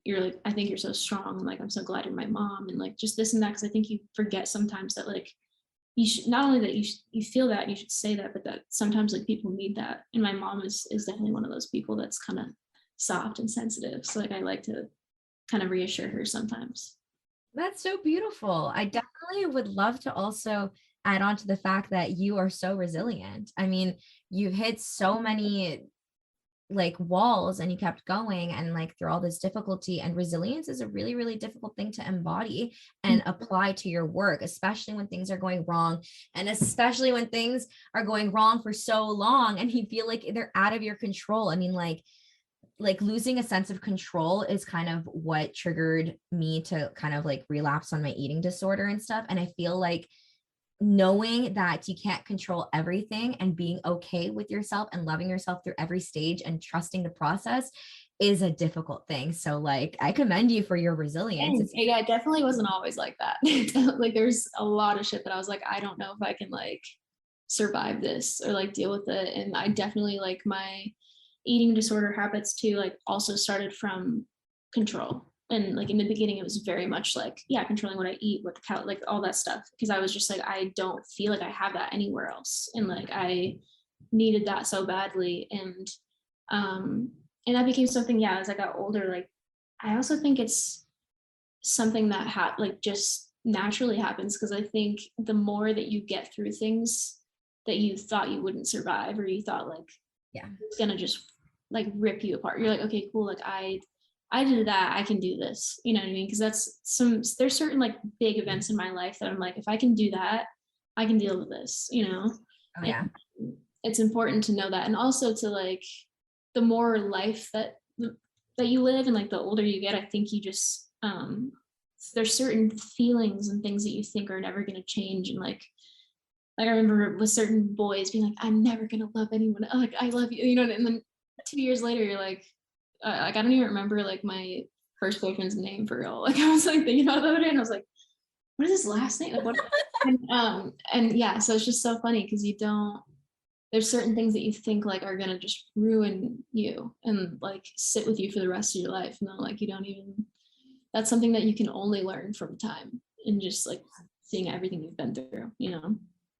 you're like, I think you're so strong, and like I'm so glad you're my mom, and like just this and that, because I think you forget sometimes that like you should not only that you feel that, you should say that, but that sometimes like people need that. And my mom is definitely one of those people that's kind of soft and sensitive, so like I like to kind of reassure her sometimes. That's so beautiful. I definitely would love to also add on to the fact that you are so resilient. I mean, you've hit so many like walls and you kept going, and like through all this difficulty, and resilience is a really, really difficult thing to embody and apply to your work, especially when things are going wrong, and especially when things are going wrong for so long and you feel like they're out of your control. I mean, like losing a sense of control is kind of what triggered me to kind of like relapse on my eating disorder and stuff. And I feel like knowing that you can't control everything and being okay with yourself and loving yourself through every stage and trusting the process is a difficult thing. So like I commend you for your resilience. And yeah, it definitely wasn't always like that. Like there's a lot of shit that I was like, I don't know if I can like survive this or like deal with it. And I definitely like my eating disorder habits too, like also started from control. And like in the beginning, it was very much like, yeah, controlling what I eat, what the like all that stuff. Because I was just like, I don't feel like I have that anywhere else. And like I needed that so badly. And that became something, yeah, as I got older, like I also think it's something that like just naturally happens, because I think the more that you get through things that you thought you wouldn't survive, or you thought like Yeah, it's gonna just like rip you apart, you're like, okay, cool, like I did that, I can do this, you know what I mean? Because there's certain like big events in my life that I'm like, if I can do that, I can deal with this, you know. oh And yeah, it's important to know that, and also to like the more life that you live, and like the older you get, I think you just there's certain feelings and things that you think are never going to change. And like I remember with certain boys being like, I'm never going to love anyone, like I love you, you know. And then 2 years later you're like I don't even remember like my first boyfriend's name for real. Like I was like thinking about the other day, and I was like, what is his last name, like what? And yeah, so it's just so funny because you don't, there's certain things that you think like are gonna just ruin you and like sit with you for the rest of your life, and then like you don't even, that's something that you can only learn from time and just like seeing everything you've been through, you know.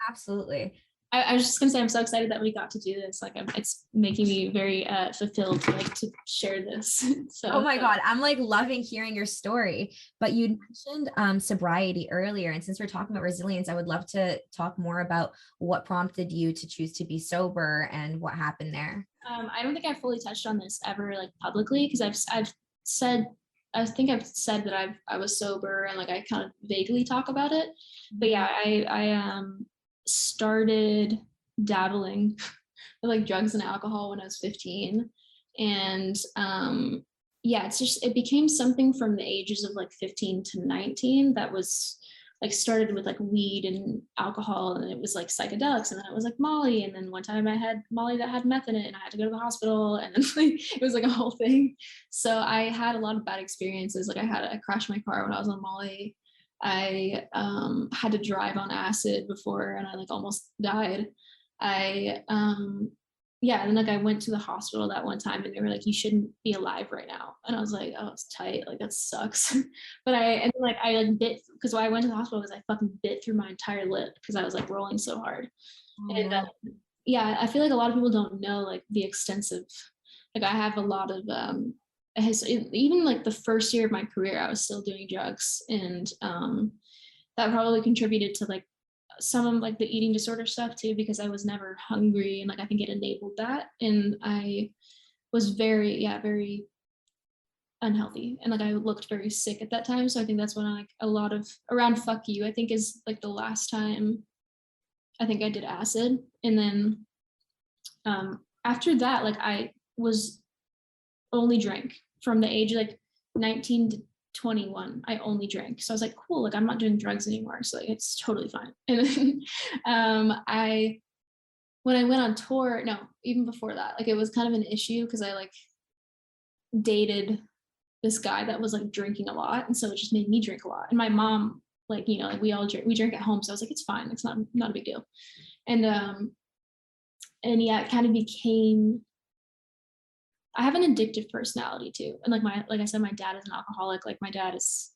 absolutely. I was just gonna say I'm so excited that we got to do this. Like it's making me very fulfilled to like to share this. So Oh my God, I'm like loving hearing your story. But you mentioned sobriety earlier. And since we're talking about resilience, I would love to talk more about what prompted you to choose to be sober and what happened there. I don't think I fully touched on this ever like publicly, because I've said, I think I've said that I was sober, and like I kind of vaguely talk about it. But yeah, I started dabbling with like drugs and alcohol when I was 15. And yeah, it's just, it became something from the ages of like 15 to 19 that was like started with like weed and alcohol, and it was like psychedelics, and then it was like Molly, and then one time I had Molly that had meth in it and I had to go to the hospital, and then like it was like a whole thing. So I had a lot of bad experiences. Like I crashed my car when I was on Molly. I had to drive on acid before, and I like almost died. I yeah, and then like I went to the hospital that one time, and they were like, you shouldn't be alive right now. And I was like, oh, it's tight, like that sucks. But and then, like I like bit, because why I went to the hospital was I fucking bit through my entire lip because I was like rolling so hard. Oh, And no. yeah, I feel like a lot of people don't know like the extensive, like I have a lot of even like the first year of my career I was still doing drugs, and that probably contributed to like some of like the eating disorder stuff too, because I was never hungry, and like I think it enabled that. And I was very unhealthy, and like I looked very sick at that time. So I think that's when I like a lot of around fuck you, I think is like the last time I think I did acid. And then after that, like I was only drank from the age like 19 to 21. I only drank. So I was like, cool, like I'm not doing drugs anymore, so like it's totally fine. And then I when I went on tour, no, even before that, like it was kind of an issue because I like dated this guy that was like drinking a lot, and so it just made me drink a lot. And my mom, like, you know, like we all drink, we drink at home, so I was like, it's fine, it's not a big deal. And yeah, it kind of became, I have an addictive personality too. And like I said, my dad is an alcoholic. Like my dad is,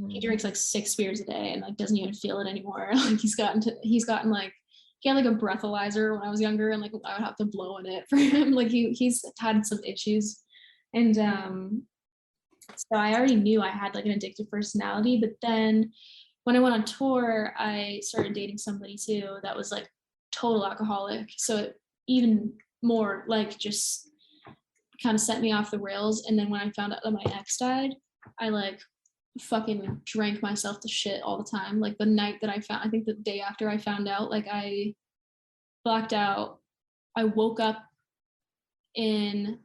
he drinks like 6 beers a day and like doesn't even feel it anymore. Like he's gotten like, he had like a breathalyzer when I was younger, and like I would have to blow in it for him. Like he's had some issues. And so I already knew I had like an addictive personality. But then when I went on tour, I started dating somebody too that was like total alcoholic. So it even more like just kind of set me off the rails. And then when I found out that my ex died, I like fucking drank myself to shit all the time. Like the night that I think the day after I found out, like I blacked out. I woke up in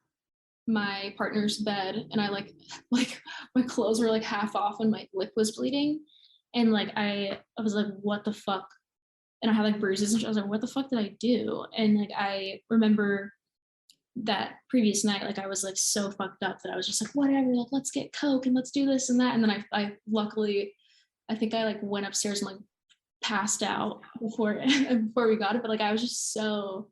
my partner's bed and I like my clothes were like half off and my lip was bleeding. And like I was like, what the fuck? And I had like bruises and I was like, what the fuck did I do? And like I remember that previous night, like I was like so fucked up that I was just like, whatever, like let's get Coke and let's do this and that. And then I luckily, I think I like went upstairs and like passed out before we got it. But like I was just so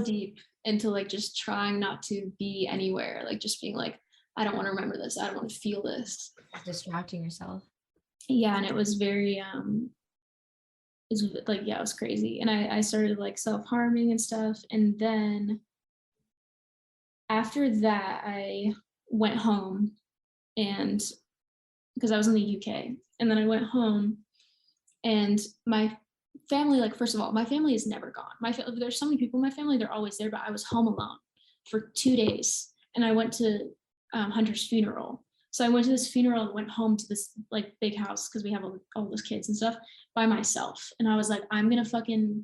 deep into like just trying not to be anywhere, like just being like, I don't want to remember this, I don't want to feel this. Distracting yourself. Yeah, and it was very is like, yeah, it was crazy. And I started like self-harming and stuff. And then after that, I went home, and because I was in the UK, and then I went home, and my family, like, first of all, my family is never gone. There's so many people in my family, they're always there, but I was home alone for 2 days. And I went to Hunter's funeral. So I went to this funeral and went home to this like big house because we have all those kids and stuff by myself. And I was like, I'm gonna fucking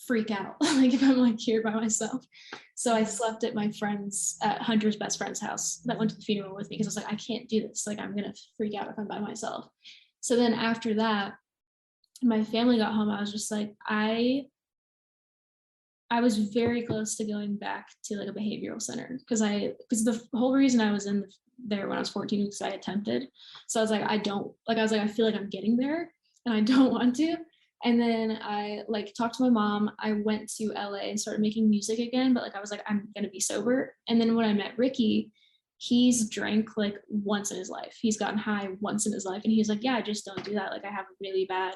freak out like if I'm like here by myself. So I slept at Hunter's best friend's house that went to the funeral with me because I was like, I can't do this. Like I'm gonna freak out if I'm by myself. So then after that, my family got home. I was just like, I was very close to going back to like a behavioral center because the whole reason I was in there when I was 14 because I attempted. So I was like, I feel like I'm getting there and I don't want to. And then I like talked to my mom. I went to LA and started making music again, but like I was like, I'm gonna be sober. And then when I met Ricky, he's drank like once in his life. He's gotten high once in his life. And he's like, yeah, just don't do that. Like I have a really bad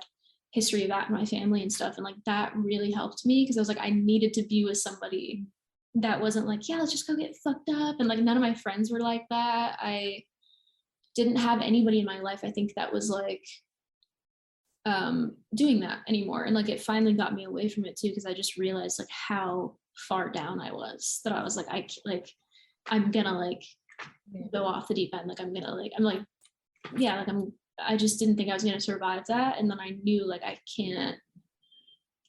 history of that in my family and stuff. And like that really helped me because I was like, I needed to be with somebody that wasn't like, yeah, let's just go get fucked up. And like none of my friends were like that. I didn't have anybody in my life, I think, that was like doing that anymore. And like it finally got me away from it too, because I just realized like how far down I was, that I was like, I'm gonna like go off the deep end. Like I just didn't think I was gonna survive that. And then I knew like I can't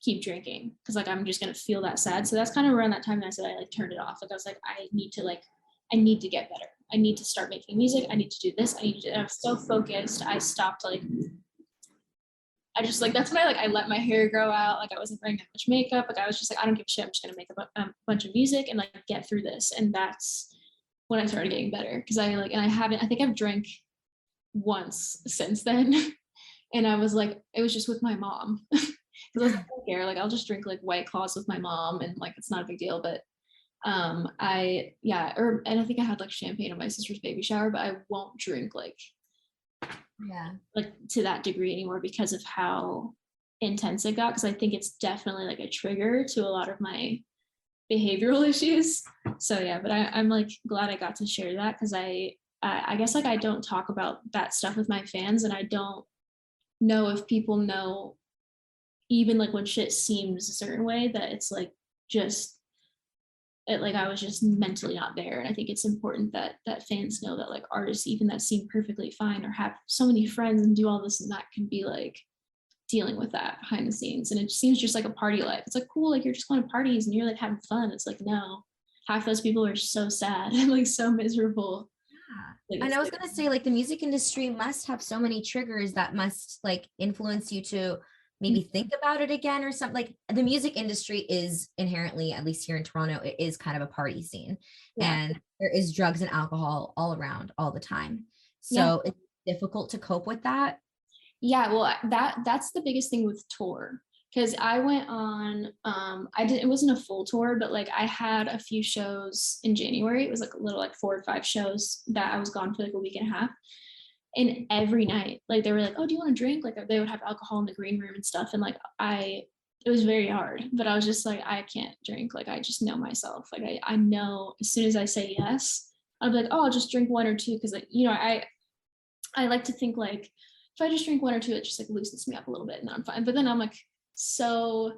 keep drinking because like I'm just gonna feel that sad. So that's kind of around that time that I said I like turned it off. Like I was like, I need to get better. I need to start making music. I need to do this. I was so focused. I stopped like, I just like, that's when I let my hair grow out. Like I wasn't wearing that much makeup. Like I was just like, I don't give a shit. I'm just gonna make a bunch of music and like get through this. And that's when I started getting better. Because I think I've drank once since then. And I was like, it was just with my mom. Because I was like, I don't care. Like I'll just drink like White Claws with my mom and like it's not a big deal. But and I think I had like champagne at my sister's baby shower, but I won't drink like to that degree anymore because of how intense it got. Because I think it's definitely like a trigger to a lot of my behavioral issues. So yeah, but I'm like glad I got to share that because I guess like I don't talk about that stuff with my fans, and I don't know if people know, even like when shit seems a certain way, that it's like just it, like I was just mentally not there. And I think it's important that fans know that like artists, even that seem perfectly fine or have so many friends and do all this and that, can be like dealing with that behind the scenes. And it seems just like a party life. It's like cool, like you're just going to parties and you're like having fun. It's like, no, half those people are so sad and like so miserable. Like, and I was gonna say, like, the music industry must have so many triggers that must like influence you to maybe think about it again or something. Like the music industry is inherently, at least here in Toronto, it is kind of a party scene. And there is drugs and alcohol all around all the time. So it's difficult to cope with that. Yeah, well, that's the biggest thing with tour. because I went on, it wasn't a full tour, but like I had a few shows in January. It was like a little like 4 or 5 shows that I was gone for like a week and a half. And every night, like they were like, "Oh, do you want to drink?" Like they would have alcohol in the green room and stuff. And like it was very hard, but I was just like, I can't drink. Like I just know myself. Like I know as soon as I say yes, I'll be like, "Oh, I'll just drink 1 or 2," because like, I like to think like if I just drink 1 or 2, it just like loosens me up a little bit and then I'm fine. But then I'm like, so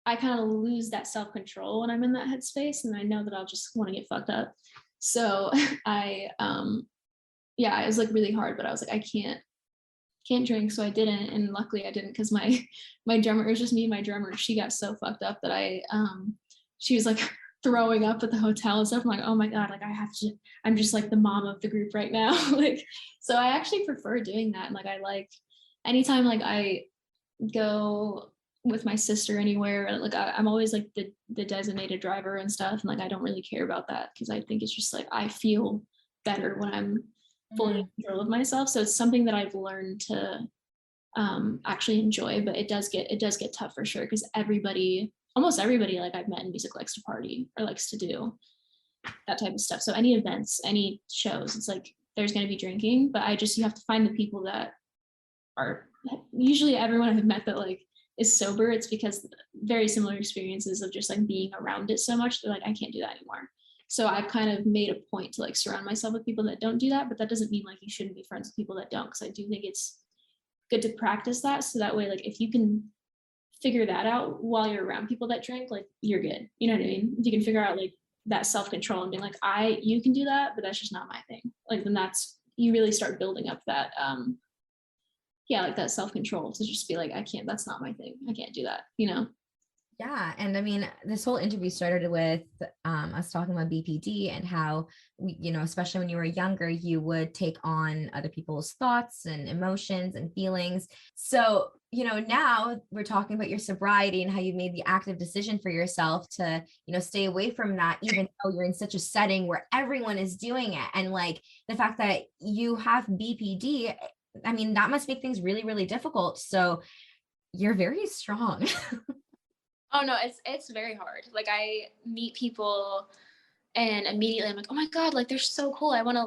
I kind of lose that self-control when I'm in that headspace, and I know that I'll just want to get fucked up. So I yeah, it was like really hard, but I was like, I can't drink, so I didn't. And luckily I didn't, because my drummer, it was just me and my drummer, she got so fucked up that she was like throwing up at the hotel and stuff. I'm like, oh my god, like I'm just like the mom of the group right now. Like, so I actually prefer doing that. And like I like anytime like I go with my sister anywhere, like I'm always like the designated driver and stuff, and like I don't really care about that, because I think it's just like I feel better when I'm fully in control of myself. So it's something that I've learned to actually enjoy, but it does get tough for sure, because almost everybody like I've met in music likes to party or likes to do that type of stuff. So any events, any shows, it's like there's going to be drinking, but you have to find the people that are, usually everyone I've met that like is sober, it's because very similar experiences of just like being around it so much, they're like, I can't do that anymore. So I've kind of made a point to like surround myself with people that don't do that, but that doesn't mean like you shouldn't be friends with people that don't, because I do think it's good to practice that, so that way like if you can figure that out while you're around people that drink, like you're good. You know what I mean? If you can figure out like that self-control and being like, you can do that, but that's just not my thing. Like then you really start building up that yeah, like that self-control to just be like, that's not my thing. I can't do that, you know? Yeah. And I mean, this whole interview started with us talking about BPD and how especially when you were younger, you would take on other people's thoughts and emotions and feelings. So, now we're talking about your sobriety and how you made the active decision for yourself to, stay away from that, even though you're in such a setting where everyone is doing it. And like the fact that you have BPD, I mean, that must make things really, really difficult. So you're very strong. Oh no, it's very hard. Like I meet people and immediately I'm like, oh my god, like they're so cool. I want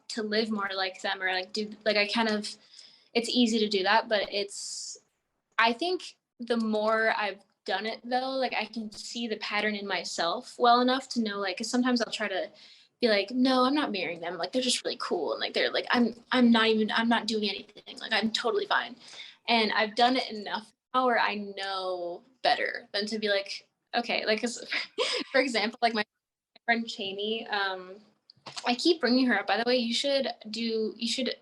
to live more like them, or like do like it's easy to do that, but I think the more I've done it though, like I can see the pattern in myself well enough to know, like, 'cause sometimes I'll try to be like, no, I'm not marrying them. Like they're just really cool, and like they're like I'm not doing anything. Like I'm totally fine. And I've done it enough now where I know better than to be like, okay, like 'cause, for example, like my friend Cheney, I keep bringing her up. By the way, you should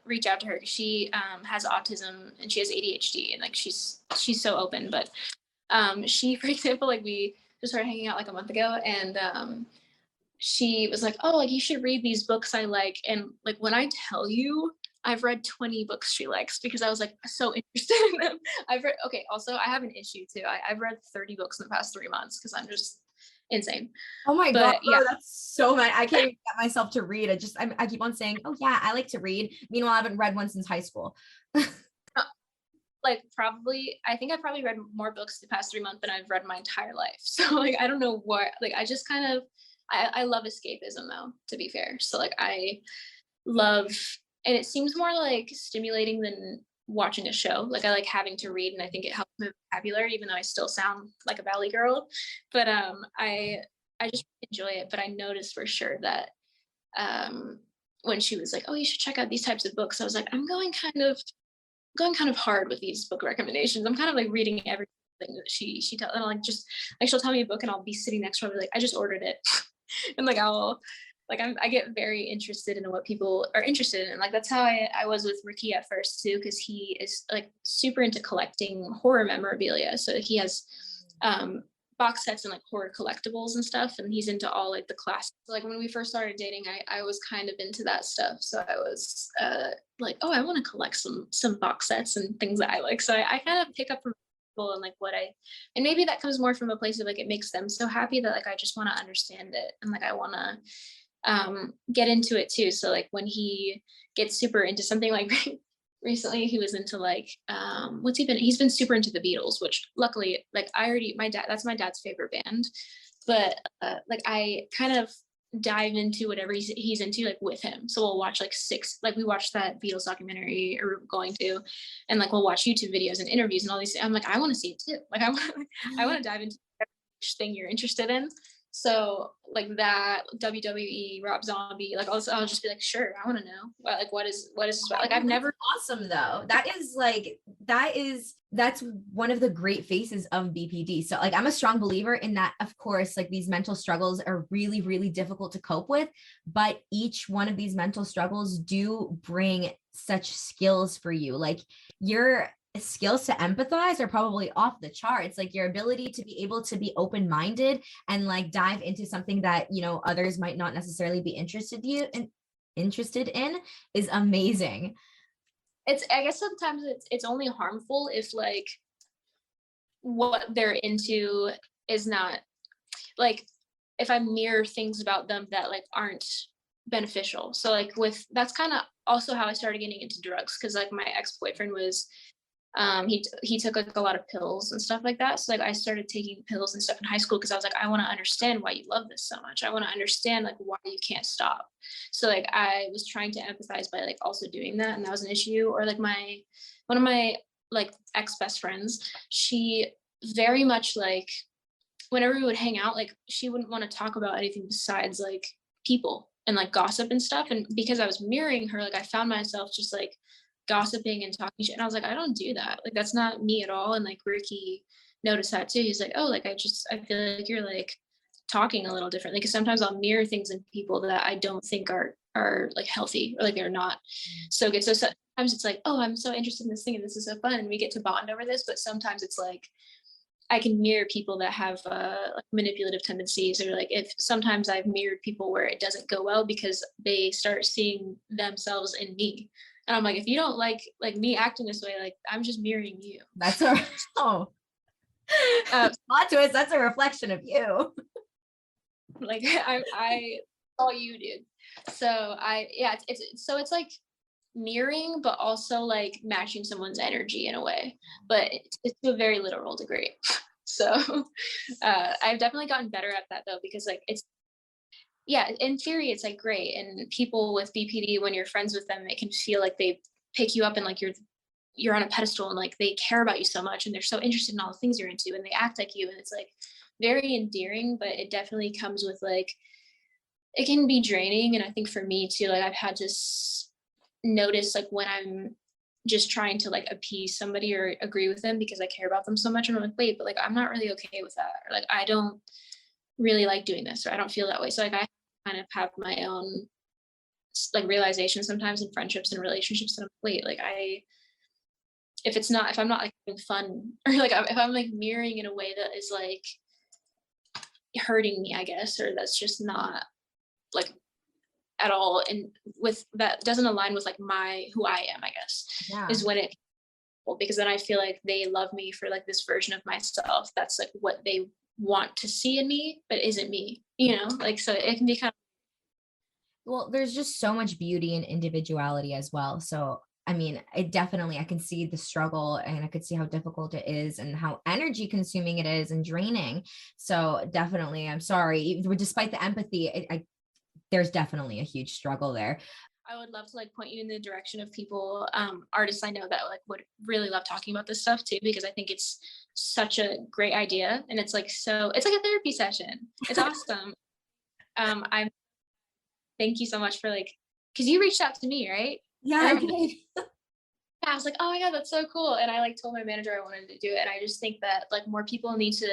reach out to her. She has autism and she has ADHD, and like she's so open. But she, for example, like we just started hanging out like a month ago, and she was like, oh, like you should read these books I like. And like when I tell you, I've read 20 books she likes, because I was like so interested in them. Okay, also I have an issue too. I've read 30 books in the past 3 months because I'm just insane. Oh my God, But yeah, bro, that's so mad. I can't even get myself to read. I keep on saying, oh yeah, I like to read. Meanwhile, I haven't read one since high school. like I think I've probably read more books the past 3 months than I've read my entire life. So like I don't know what, like I just kind of I love escapism though, to be fair. So like I love, and it seems more like stimulating than watching a show. Like I like having to read, and I think it helps my vocabulary, even though I still sound like a valley girl. But I just enjoy it. But I noticed for sure that when she was like, oh, you should check out these types of books, I was like, I'm going kind of hard with these book recommendations. I'm kind of like reading everything that she tells, and I'll like just like she'll tell me a book and I'll be sitting next to her, I'll be like, I just ordered it. And like I get very interested in what people are interested in. And like that's how I was with Ricky at first too, because he is like super into collecting horror memorabilia. So he has box sets and like horror collectibles and stuff, and he's into all like the classics. So, like when we first started dating, I was kind of into that stuff. So I was like, oh, I want to collect some box sets and things that I like. So I kind of pick up from people and like and maybe that comes more from a place of like it makes them so happy that like I just want to understand it, and like I want to get into it too. So like when he gets super into something, like recently he was into like he's been super into the Beatles, which luckily like that's my dad's favorite band, but like I kind of dive into whatever he's into like with him. So we'll watch like we watched that Beatles documentary, or going to, and like we'll watch YouTube videos and interviews and all these. I'm like, I want to see it too. Like I want to dive into every thing you're interested in. So like that WWE, Rob Zombie, like I'll just be like, sure, I want to know what is this about? Like I've never. Awesome though. That's one of the great faces of BPD. So like I'm a strong believer in that. Of course, like these mental struggles are really, really difficult to cope with, but each one of these mental struggles do bring such skills for you. Like your skills to empathize are probably off the charts. Like your ability to be able to be open-minded and like dive into something that, you know, others might not necessarily be interested in is amazing. I guess sometimes it's only harmful if like what they're into is not, like if I mirror things about them that like aren't beneficial. So like that's kind of also how I started getting into drugs, because like my ex-boyfriend was he took like a lot of pills and stuff like that. So like I started taking pills and stuff in high school because I was like, I want to understand why you love this so much. I want to understand like why you can't stop. So like I was trying to empathize by like also doing that, and that was an issue. Or like one of my like ex best friends, she very much like whenever we would hang out, like she wouldn't want to talk about anything besides like people and like gossip and stuff. And because I was mirroring her, like I found myself just like gossiping and talking shit, and I was like, I don't do that, like that's not me at all. And like Ricky noticed that too. He's like, oh, like I feel like you're like talking a little differently, because sometimes I'll mirror things in people that I don't think are like healthy, or like they're not so good. So sometimes it's like, oh, I'm so interested in this thing and this is so fun and we get to bond over this. But sometimes it's like I can mirror people that have like manipulative tendencies, or like if sometimes I've mirrored people where it doesn't go well because they start seeing themselves in me. And I'm like, if you don't like me acting this way, like I'm just mirroring you. That's a plot twist. That's a reflection of you. Like I all you, dude. So it's like mirroring, but also like matching someone's energy in a way, but it's to a very literal degree. So I've definitely gotten better at that though, because like in theory it's like great, and people with BPD, when you're friends with them, it can feel like they pick you up and like you're on a pedestal, and like they care about you so much and they're so interested in all the things you're into and they act like you, and it's like very endearing. But it definitely comes with like, it can be draining. And I think for me too, like I've had to notice like when I'm just trying to like appease somebody or agree with them because I care about them so much, and I'm like, wait, but like I'm not really okay with that, or like I don't really like doing this, or I don't feel that way. So like I kind of have my own like realization sometimes in friendships and relationships that I'm wait, like if I'm not like having fun, or like if I'm like mirroring in a way that is like hurting me, I guess, or that's just not like at all, and with that doesn't align with like who I am, I guess, is when it, because then I feel like they love me for like this version of myself that's like what they want to see in me but isn't me, you know, like, so it can be kind of, well, there's just so much beauty in individuality as well. So I mean, I can see the struggle, and I could see how difficult it is and how energy consuming it is and draining. So definitely, I'm sorry, despite the empathy, there's definitely a huge struggle there. I would love to like point you in the direction of people, artists I know that like would really love talking about this stuff too, because I think it's such a great idea, and it's like it's like a therapy session. It's awesome. Thank you so much for like, because you reached out to me, right? Yeah, I did. I was like, oh my God, that's so cool. And I like told my manager I wanted to do it. And I just think that like more people need to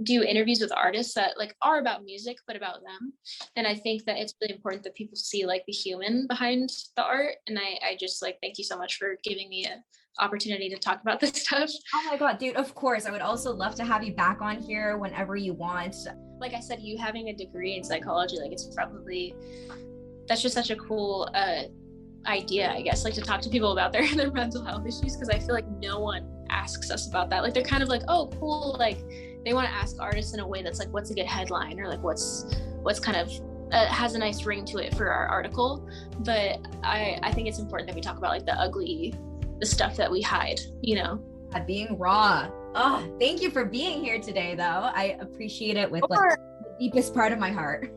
do interviews with artists that like are about music, but about them. And I think that it's really important that people see like the human behind the art. And I just like, thank you so much for giving me an opportunity to talk about this stuff. Oh my God, dude, of course. I would also love to have you back on here whenever you want. Like I said, you having a degree in psychology, like that's just such a cool idea, I guess, like to talk to people about their mental health issues, because I feel like no one asks us about that. Like they're kind of like, oh cool, like they want to ask artists in a way that's like, what's a good headline, or like what's kind of has a nice ring to it for our article, but I think it's important that we talk about like the stuff that we hide, you know. Being raw. Oh, thank you for being here today, though. I appreciate it with like the deepest part of my heart.